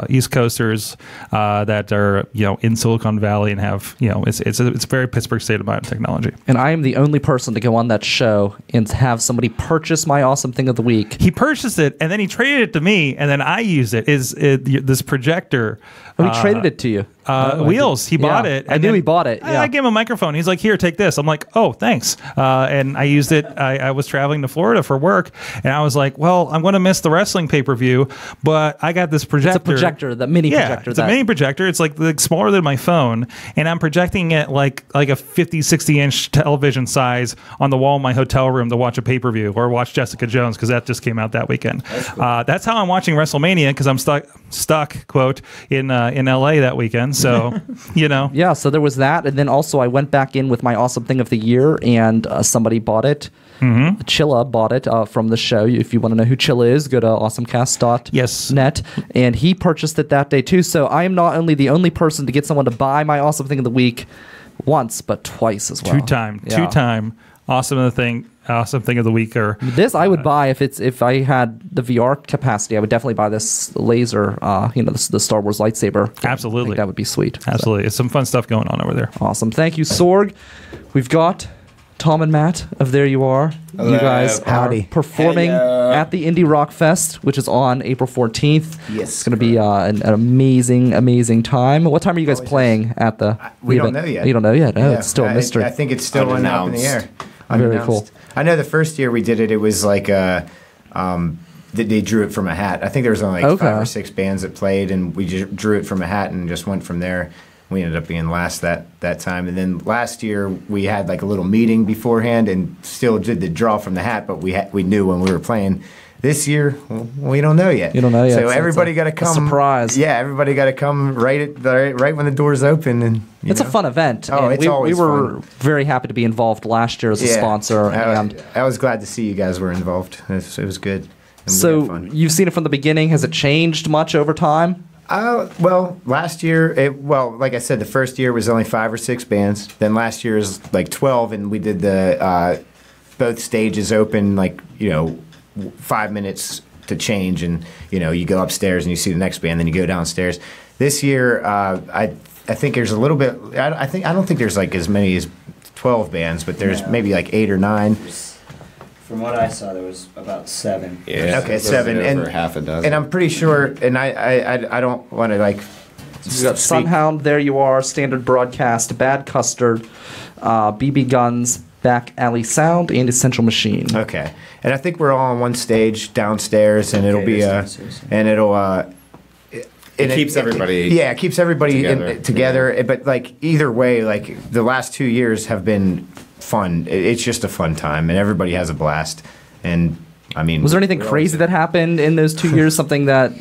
East Coasters that are in Silicon Valley and have it's a very Pittsburgh state of mind technology. And I am the only person to go on that show and have somebody purchase my awesome thing of the week. He purchased it and then he traded it to me, and then I used it. This projector? Oh, he traded it to you. Wheels. He bought it. I and knew then he bought it. Yeah. I gave him a microphone. He's like, "Here, take this." I'm like, "Oh, thanks." And I used it. I was traveling to Florida for work, and I was like, "Well, I'm going to miss the wrestling pay-per-view, but I got this projector." It's a projector, the mini projector. It's a mini projector. It's like smaller than my phone, and I'm projecting it like a 50, 60-inch television size on the wall in my hotel room to watch a pay-per-view or watch Jessica Jones, because that just came out that weekend. That's cool. That's how I'm watching WrestleMania, because I'm stuck quote in LA that weekend. So Yeah, so there was that, and then also I went back in with my awesome thing of the year, and somebody bought it. Mm-hmm. Chilla bought it from the show. If you want to know who Chilla is, go to awesomecast.net. Yes. And he purchased it that day too. So I am not only the only person to get someone to buy my awesome thing of the week once, but twice as well. Two-time awesome thing of the week. Or this I would buy if I had the VR capacity. I would definitely buy this laser. The Star Wars lightsaber. Absolutely. I think that would be sweet. Absolutely. It's some fun stuff going on over there. Awesome. Thank you, Sorg. We've got Tom and Matt of There You Are. Hello. You guys are Howdy. performing Hello. at the Indie Rock Fest, which is on April 14th. Yes, It's going to be an amazing, amazing time. What time are you guys playing at the We don't event? know yet. You don't know yet? No, Yeah, it's still a mystery. I think it's still up in the air. Unannounced. Very Unannounced. cool. I know the first year we did it, it was like they drew it from a hat. I think there was only like Okay. 5 or 6 bands that played, and we just drew it from a hat and just went from there. We ended up being last that time. And then last year we had like a little meeting beforehand and still did the draw from the hat, but we knew when we were playing. This year, well, we don't know yet. You don't know yet, So so everybody it's a- got to a come. surprise. Yeah, everybody got to come right when the doors open. And It's a fun event. Oh, and it's we always were fun. very happy to be involved last year as a sponsor. And I was glad to see you guys were involved. It was good. And we had so fun. you've seen it from the beginning. Has it changed much over time? Well, last year, like I said, the first year was only 5 or 6 bands. Then last year was like 12, and we did the both stages open, 5 minutes to change, and you go upstairs and you see the next band, then you go downstairs. This year, I think there's a little bit. I don't think there's like as many as 12 bands, but there's maybe like 8 or 9. From what I saw, there was about 7. Yeah. Okay, 7, and over half a dozen. And I'm pretty sure, and I don't want to like. You got Sunhound, There You Are, Standard Broadcast, Bad Custard, BB Guns, Back Alley Sound, and Essential Machine. Okay, and I think we're all on one stage downstairs, and it'll be and it'll. It keeps everybody. Yeah, it keeps everybody together. Yeah. But like either way, like the last 2 years have been fun. It's just a fun time, and everybody has a blast. And I mean, was there anything crazy that happened in those 2 years? Something that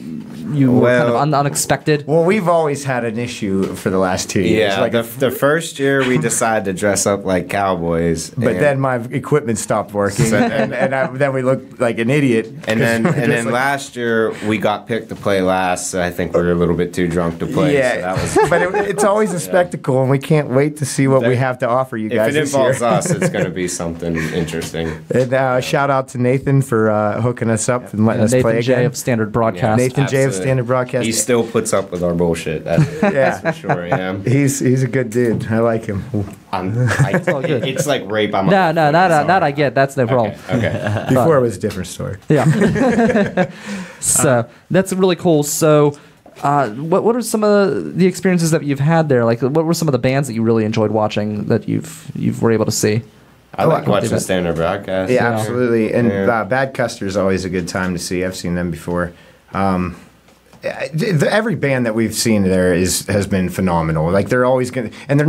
you were kind of unexpected? Well, we've always had an issue for the last 2 years. Yeah, like the first year we decided to dress up like cowboys, but then my equipment stopped working, and then we looked like an idiot. And then last year we got picked to play last. So I think we were a little bit too drunk to play. Yeah, so that was. But it's always a spectacle, and we can't wait to see what we have to offer you guys. If it this year. involves us, it's going to be something interesting. And shout out to Nathan for hooking us up and letting us Nathan play J again. of Standard Broadcast. Nathan J of Standard Broadcast. He still puts up with our bullshit. That's for sure. Yeah. He's a good dude. I like him. It's like rape. Not I get. That's no problem. Okay. Before it was a different story. Yeah. So that's really cool. So, what are some of the experiences that you've had there? Like, what were some of the bands that you really enjoyed watching that you've were able to see? I like watching Standard Broadcast. Yeah, absolutely. And Bad Custard is always a good time to see. I've seen them before. Every band that we've seen there has been phenomenal. Like they're always gonna, and they're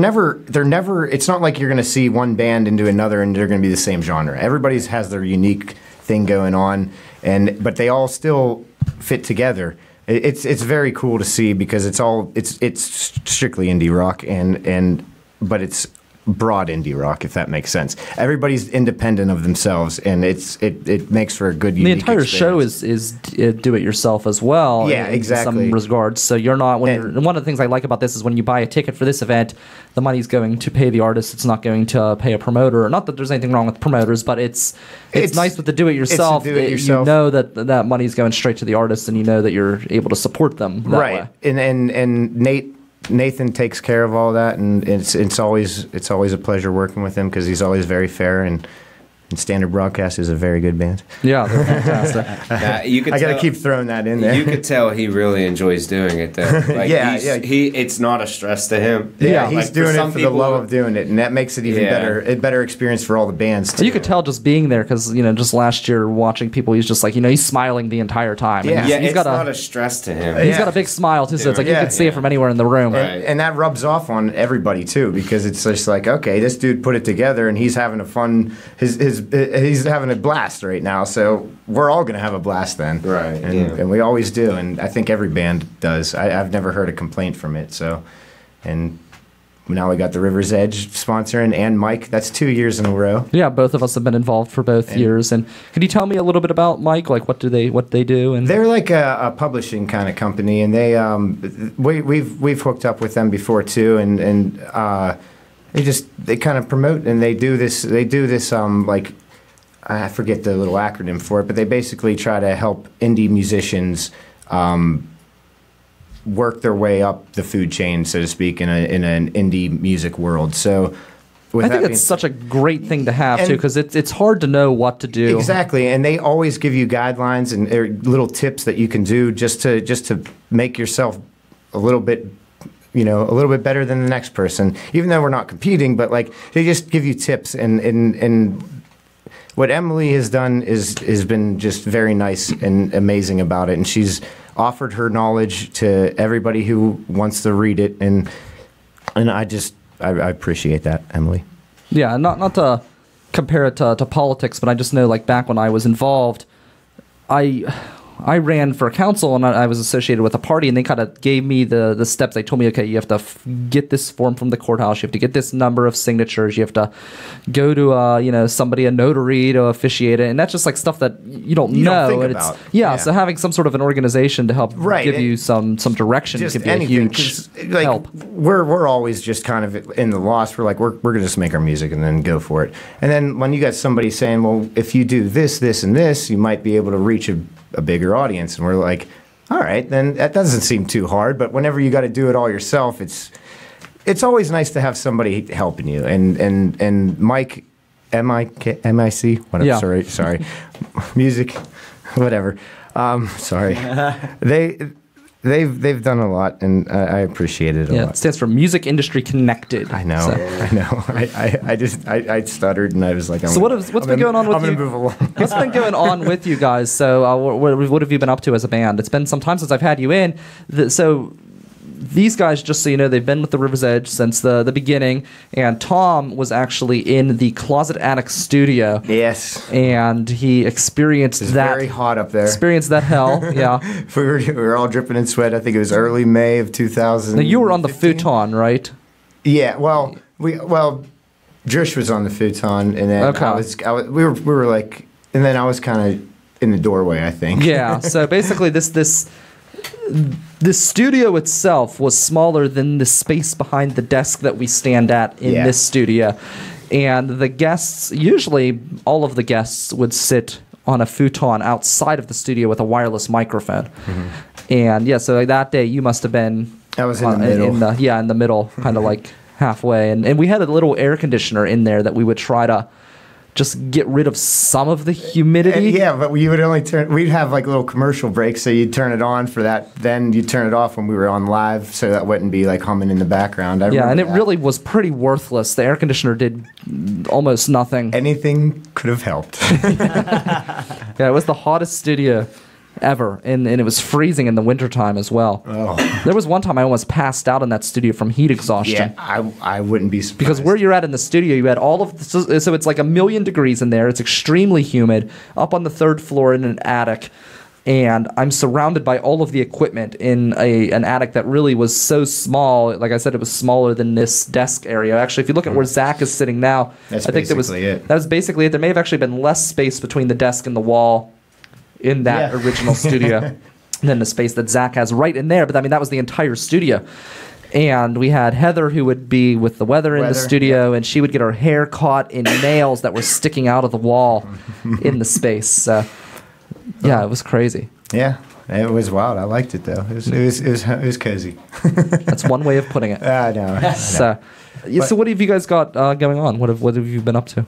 never. It's not like you're gonna see one band into another and they're gonna be the same genre. Everybody's has their unique thing going on, but they all still fit together. It's very cool to see because it's strictly indie rock but it's broad indie rock, if that makes sense. Everybody's independent of themselves, and it makes for a good unique The entire experience. show is do it yourself as well. Yeah, exactly. In some regards, so you're not one of the things I like about this is when you buy a ticket for this event, the money's going to pay the artist. It's not going to pay a promoter. Not that there's anything wrong with promoters, but it's nice with the do it yourself. You know that money's going straight to the artist, and you know that you're able to support them that right. way. And Nathan takes care of all that, and it's always a pleasure working with him because he's always very fair, and Standard Broadcast is a very good band. Yeah, they're fantastic. I got to keep throwing that in there. You could tell he really enjoys doing it, though. Like, it's not a stress to him. Yeah, he's doing it for the love of doing it, and that makes it even better. A better experience for all the bands too. You could tell just being there because just last year watching people, he's just like he's smiling the entire time. Yeah, he's got not a stress to him. He's got a big smile too, so it's like you can see it from anywhere in the room. And that rubs off on everybody too because it's just like, okay, this dude put it together and he's having a fun he's having a blast right now, so we're all gonna have a blast then, right? And we always do, and I think every band does. I've never heard a complaint from it. So, and now we got the River's Edge sponsoring and Mike. That's 2 years in a row. Yeah, both of us have been involved for both years. And can you tell me a little bit about Mike? Like, what they do? And they're like a publishing kind of company, and they we've hooked up with them before too, and they kind of promote and they do this like. I forget the little acronym for it, but they basically try to help indie musicians work their way up the food chain, so to speak, in an indie music world. So, I think it's such a great thing to have too, because it's hard to know what to do. Exactly, and they always give you guidelines and little tips that you can do just to make yourself a little bit better than the next person. Even though we're not competing, but like they just give you tips and. What Emily has done has been just very nice and amazing about it, and she's offered her knowledge to everybody who wants to read it, and I appreciate that, Emily. Yeah, not to compare it to politics, but I just know like back when I was involved, I ran for council and I was associated with a party, and they kind of gave me the steps. They told me, okay, you have to get this form from the courthouse. You have to get this number of signatures. You have to go to somebody, a notary, to officiate it, and that's just like stuff that you don't know. think and about. Yeah, so having some sort of an organization to help Right, give and you some direction just could be anything, a huge 'cause, like, help. We're always just kind of in the lost. We're like, we're gonna just make our music and then go for it. And then when you got somebody saying, well, if you do this, this, and this, you might be able to reach a bigger audience. And we're like, all right, then that doesn't seem too hard. But whenever you got to do it all yourself, it's always nice to have somebody helping you. And Mike, MIC, whatever. Yeah. Sorry, music, whatever. Sorry, They've done a lot, and I appreciate it a Yeah, lot. it stands for Music Industry Connected. I know, So- I know. I stuttered, and I was like, So what's been going on with I'm you? gonna move along. What's been going on with you guys? So what have you been up to as a band? It's been some time since I've had you in. So these guys, just so you know, they've been with the River's Edge since the beginning. And Tom was actually in the Closet Attic studio. Yes, And he experienced it's that. very hot up there. Experienced that hell, yeah. We were all dripping in sweat. I think it was early May of 2000. Now you were on the futon, right? Yeah, well, Drish was on the futon, and then Okay. we were like, and then I was kind of in the doorway, I think. Yeah. So basically, this studio itself was smaller than the space behind the desk that we stand at in Yeah. this studio, and the guests, usually all of the guests, would sit on a futon outside of the studio with a wireless microphone. Mm-hmm. And yeah, so that day you must have been. I was in the middle. In the middle, kind of like halfway, and we had a little air conditioner in there that we would try to just get rid of some of the humidity. Yeah, but we would only we'd have like little commercial breaks, so you'd turn it on for that, then you'd turn it off when we were on live, so that wouldn't be like humming in the background. I Yeah, and remember it that. really was pretty worthless. The air conditioner did almost nothing. Anything could have helped. Yeah, it was the hottest studio ever, and it was freezing in the wintertime as well. Oh. There was one time I almost passed out in that studio from heat exhaustion. Yeah, I wouldn't be surprised. Because where you're at in the studio, you had all of so it's like 1,000,000 degrees in there. It's extremely humid. Up on the 3rd floor in an attic, and I'm surrounded by all of the equipment in an attic that really was so small. Like I said, it was smaller than this desk area. Actually, if you look at where Zach is sitting now, That's I think basically it. that was basically it. There may have actually been less space between the desk and the wall in that Yeah. original studio than the space that Zach has right in there. But I mean, that was the entire studio. And we had Heather, who would be with the weather in the Weather, studio, and she would get her hair caught in nails that were sticking out of the wall in the space. So, yeah, it was crazy. Yeah, it was wild. I liked it though. It was cozy. That's one way of putting it. I know. So, yeah, so what have you guys got going on? What have you been up to?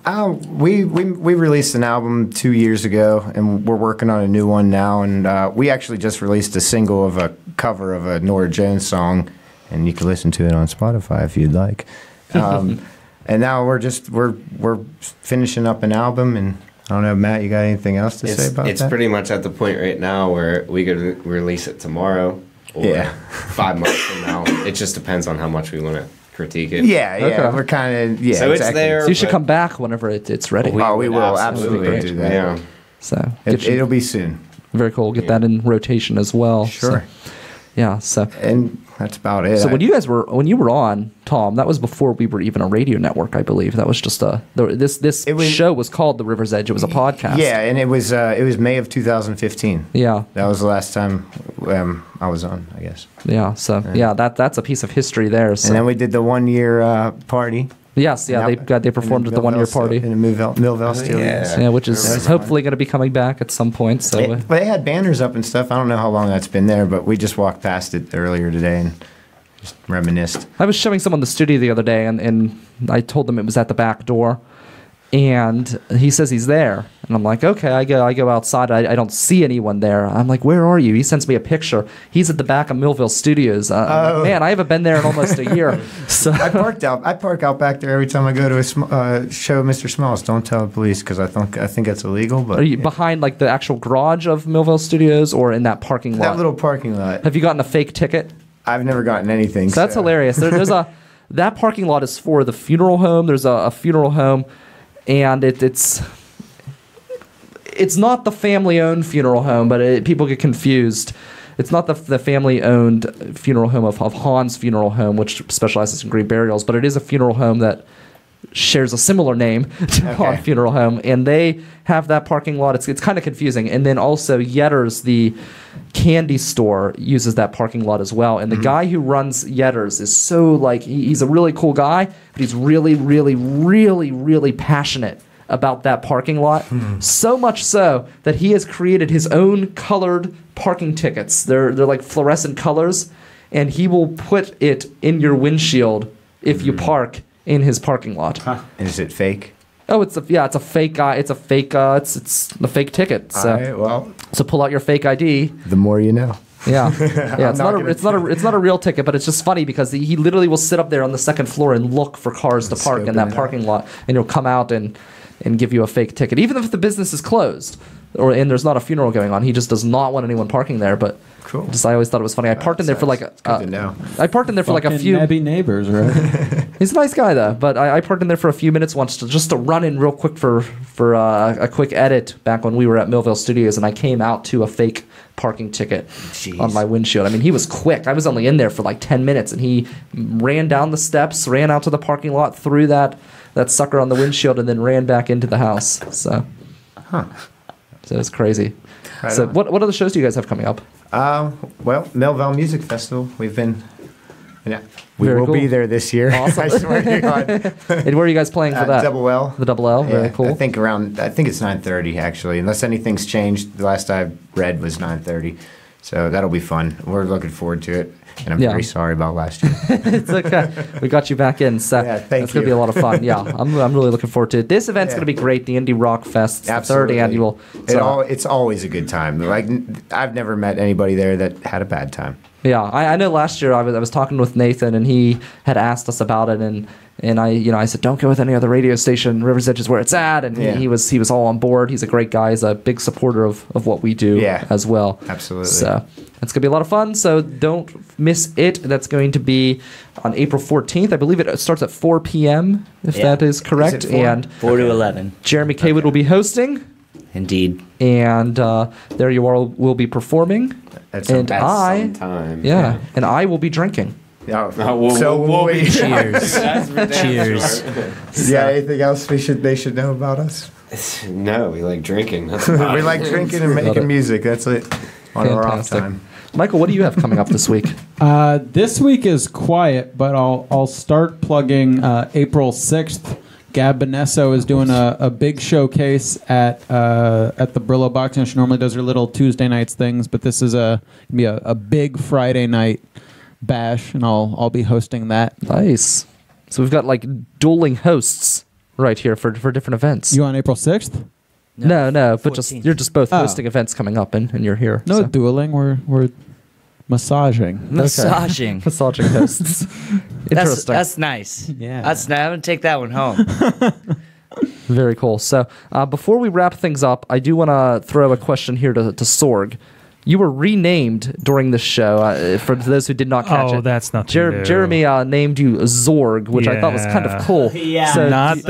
We released an album 2 years ago, and we're working on a new one now. And we actually just released a single of a cover of a Norah Jones song, and you can listen to it on Spotify if you'd like. And now we're finishing up an album, and I don't know, Matt, you got anything else to say about that? It's pretty much at the point right now where we could release it tomorrow or Yeah. 5 months from now. It just depends on how much we want to critique it. Yeah, Okay. we're kind of So it's exactly. there. So you should but- come back whenever it's ready. Oh, we will Absolutely. absolutely do that. Yeah. So get you- It'll be soon. very cool. Get that in rotation as well. Sure. So, yeah. So. And that's about it. So when you were on, Tom, that was before we were even a radio network, I believe. That was just this show was called The River's Edge. It was a podcast. Yeah, and it was May of 2015. Yeah. That was the last time I was on, I guess. Yeah. So yeah, that's a piece of history there. So. And then we did the 1 year party. yes, yeah, they performed at the 1 year party. in the Millville Studios. yeah. Yeah, which is hopefully going to be coming back at some point. So But they had banners up and stuff. I don't know how long that's been there, but we just walked past it earlier today and just reminisced. I was showing someone the studio the other day, and I told them it was at the back door, and he says he's there, and I'm like, okay. I go outside. I don't see anyone there. I'm like, where are you? He sends me a picture. He's at the back of Millville Studios. I'm like, man, I haven't been there in almost a year. So I park out back there every time I go to a show, Mr. Smalls. Don't tell the police because I think that's illegal. But are you behind like the actual garage of Millville Studios, or in that parking lot? that little parking lot? Have you gotten a fake ticket? I've never gotten anything. So that's hilarious. There's that parking lot is for the funeral home. There's a funeral home, and it's not the family-owned funeral home, but people get confused. It's not the family-owned funeral home of Hahn's Funeral Home, which specializes in grief burials, but it is a funeral home that shares a similar name to Hahn Funeral Home, and they have that parking lot. It's kind of confusing. And then also Yetter's, the candy store, uses that parking lot as well. And the guy who runs Yetter's is so like he's a really cool guy, but he's really, really, really, really passionate about that parking lot. So much so that he has created his own colored parking tickets. They're like fluorescent colors, and he will put it in your windshield if you park in his parking lot. Is it fake? Oh, it's a fake guy. It's a fake. It's the fake ticket. So, All right, well, so pull out your fake ID. the more you know. Yeah, yeah. It's not it's not a real ticket, but it's just funny because he literally will sit up there on the second floor and look for cars to park in that parking lot, and he'll come out and give you a fake ticket, even if the business is closed and there's not a funeral going on. He just does not want anyone parking there. But Cool. I always thought it was funny. I parked in there for like Good to know. I parked in there for like a Fucking few. Nebby neighbors, right? He's a nice guy though, but I parked in there for a few minutes once just to run in real quick for a quick edit back when we were at Millville Studios, and I came out to a fake parking ticket on my windshield. I mean, he was quick. I was only in there for like 10 minutes, and he ran down the steps, ran out to the parking lot, threw that sucker on the windshield, and then ran back into the house. So, so it's crazy. Right So on. what other shows do you guys have coming up? Well, Melville Music Festival. We've been. Yeah, we Very will cool. be there this year. Awesome. I swear to God. And where are you guys playing for that? Double L. The Double L. Very Yeah, cool. I think it's 9:30 actually, unless anything's changed. The last I read was 9:30, so that'll be fun. We're looking forward to it, and I'm Yeah. very sorry about last year. It's okay. We got you back in. So Yeah, thank it's going to be you. a lot of fun. Yeah, I'm really looking forward to it. This event's Yeah. going to be great. The Indie Rock Fest. It's the third Absolutely. annual. So, It's always a good time. Like I've never met anybody there that had a bad time. yeah, I know last year I was talking with Nathan, and he had asked us about it, and I said, don't go with any other radio station. River's Edge is where it's at, and Yeah. he was all on board. He's a great guy. He's a big supporter of what we do Yeah. as well. Absolutely. So it's going to be a lot of fun. So don't miss it. That's going to be on April 14th. I believe it starts at 4 p.m. if Yeah. that is correct. Is it 4? And 4 to 11. Jeremy Kaywood will be hosting, Indeed. and there you are will be performing. That's And At I, some time. yeah, and I will be drinking. Oh, We'll will be we. Cheers. That's for damn Cheers. sure. Yeah. Anything else they should know about us? No, we like drinking. That's about We it. like drinking and Love it. making music. That's it. On our off Fantastic. time. Michael, what do you have coming up this week? This week is quiet, but I'll start plugging April 6th. Gab Benesso is doing a big showcase at the Brillo Boxing. She normally does her little Tuesday nights things, but this is gonna be a big Friday night bash, and I'll be hosting that. Nice. So we've got like dueling hosts right here for different events. You on April 6th? No, but just 14th. you're just both Oh. hosting events coming up, and you're here. No so. dueling. We're massaging. Massaging. Massaging hosts. Interesting. That's nice. Yeah. I'm gonna take that one home. Very cool. So before we wrap things up, I do want to throw a question here to Sorg. You were renamed during the show. For those who did not catch Oh, it, that's nothing new. Jeremy named you Zorg, which I thought was kind of Yeah. cool. Yeah. So Not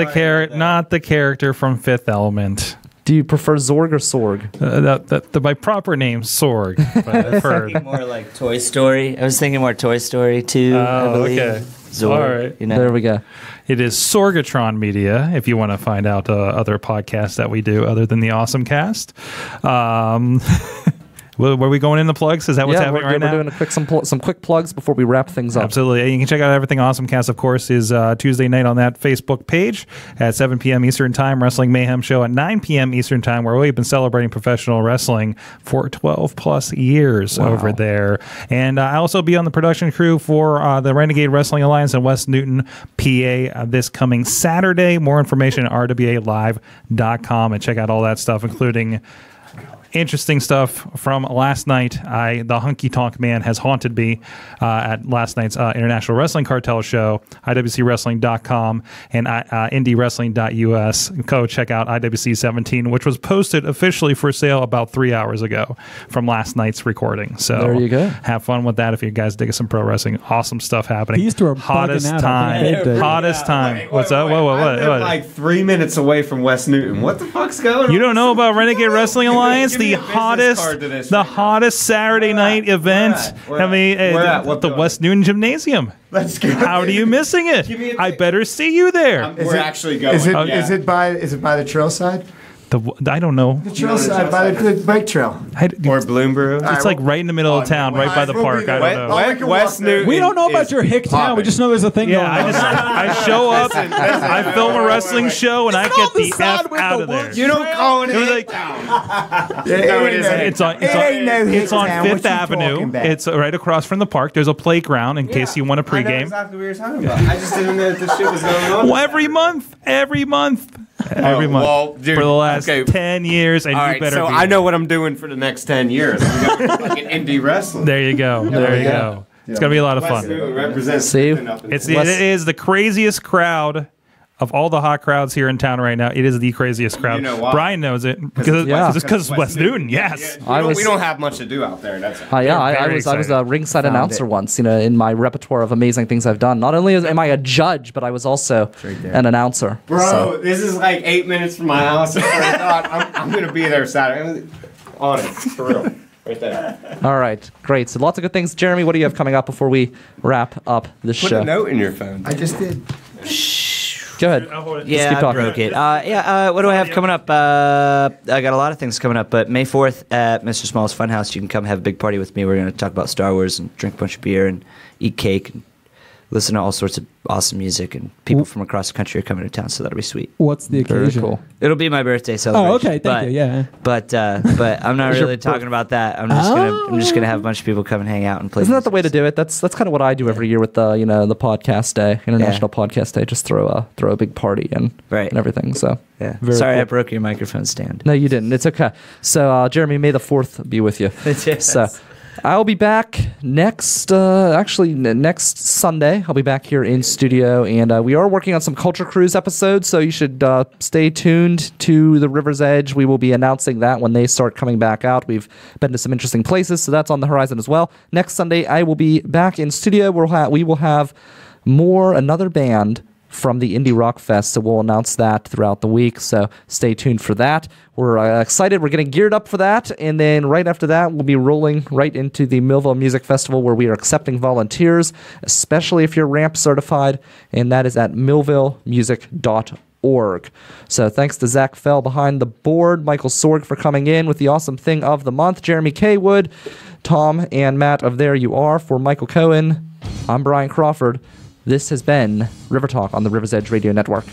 the character from Fifth Element. do you prefer Zorg or Sorg? My proper name Sorg. But I've heard. More like Toy Story. I was thinking more Toy Story 2. I Oh, believe. okay. Zorg, All right. You know. There we go. It is Sorgatron Media. If you want to find out other podcasts that we do other than the Awesome Cast. Were we going in the plugs? Is that what's happening right we're now? doing some quick plugs before we wrap things up. Absolutely. You can check out Everything Awesome Cast, of course, is Tuesday night on that Facebook page at 7 p.m. Eastern Time. Wrestling Mayhem Show at 9 p.m. Eastern Time, where we've been celebrating professional wrestling for 12 plus years over there. And I also be on the production crew for the Renegade Wrestling Alliance in West Newton, PA, this coming Saturday. More information at rwalive.com, and check out all that stuff, including interesting stuff from last night. The Hunky Tonk Man has haunted me at last night's International Wrestling Cartel show, IWCWrestling.com and IndieWrestling.us. Go check out IWC 17, which was posted officially for sale about 3 hours ago from last night's recording. So There you go. have fun with that if you guys dig some pro wrestling. Awesome stuff happening. These two are hottest bugging out. time. I think they did. Hottest time. What's up? Whoa, I live what? like 3 minutes away from West Newton. What the fuck's going on? You don't know about Renegade Wrestling Alliance, Give me the a business card to this right now. hottest Saturday night event. Where at? Where at? What the building? West Newton Gymnasium. Let's go. How are you missing it? Give me a I ticket. better see you there. We're actually going. Is it yeah. is it by the trail side? I don't know. The trail side by the bike trail. Or Bloomberg? It's like right in the middle of town, right by the we'll be park. there. I don't know. West- we can West walk there. Newton. We don't know about is your hick town. We popping. just know there's a thing Yeah, going on. I show up, I film a wrestling show, and I get on the the side F with out the of there. woods. You don't call it It was a like- No, it isn't. It's on Fifth Avenue. It's right across from the park. There's a playground in case you want to I know pregame. exactly what you're talking about. I just didn't know that this shit was going on. Well, every month, every month well, dude, for the last okay. 10 years, and All you right, better so be I there. know what I'm doing for the next 10 years. I'm going to fucking indie wrestling. There you go. There you go. It's gonna be a lot of West fun. Newton represents See? something up in It here. is the craziest crowd of all the hot crowds here in town right now. It is the craziest crowd. You know why? Brian knows it because Yeah. it's West Newton. Yes. Yeah, I we don't have much to do out there. That's it. Yeah, I very was a excited. ringside Found announcer it. once. In my repertoire of amazing things I've done. Not only am I a judge, but I was also an announcer. Bro, So- this is like 8 minutes from my house. I'm going to be there Saturday. On it, for real. Right there. all right, great. So lots of good things. Jeremy, what do you have coming up before we wrap up this Put show? a note in your phone. I just did. Go ahead. Yeah, keep I talking. broke it. What do I have coming up? I got a lot of things coming up, but May 4th at Mr. Small's Funhouse, you can come have a big party with me. We're going to talk about Star Wars and drink a bunch of beer and eat cake and listen to all sorts of awesome music. And people from across the country are coming to town, so that'll be sweet. What's the Very occasion? cool. It'll be my birthday celebration. Oh, okay. Thank you. Yeah. But I'm not your really talking about that. I'm just gonna have a bunch of people come and hang out and play. Isn't that the music. way to do it? That's kind of what I do every year with the the podcast day, International Podcast Day. Just throw a big party and Right. and everything. So Yeah. Very Sorry, cool. I broke your microphone stand. no, you didn't. It's okay. So Jeremy, may the 4th be with you. Yes. So I'll be back next next Sunday. I'll be back here in studio, and we are working on some Culture Cruise episodes, so you should stay tuned to the River's Edge. We will be announcing that when they start coming back out. We've been to some interesting places, so that's on the horizon as well. Next Sunday, I will be back in studio. We will have another band from the Indie Rock Fest, so we'll announce that throughout the week, so stay tuned for that. We're excited. We're getting geared up for that, and then right after that, we'll be rolling right into the Millville Music Festival, where we are accepting volunteers, especially if you're RAMP certified, and that is at millvillemusic.org. So thanks to Zach Fell behind the board, Michael Sorg for coming in with the awesome thing of the month, Jeremy K. Wood, Tom and Matt of There You Are. For Michael Cohen, I'm Brian Crawford. This has been River Talk on the River's Edge Radio Network.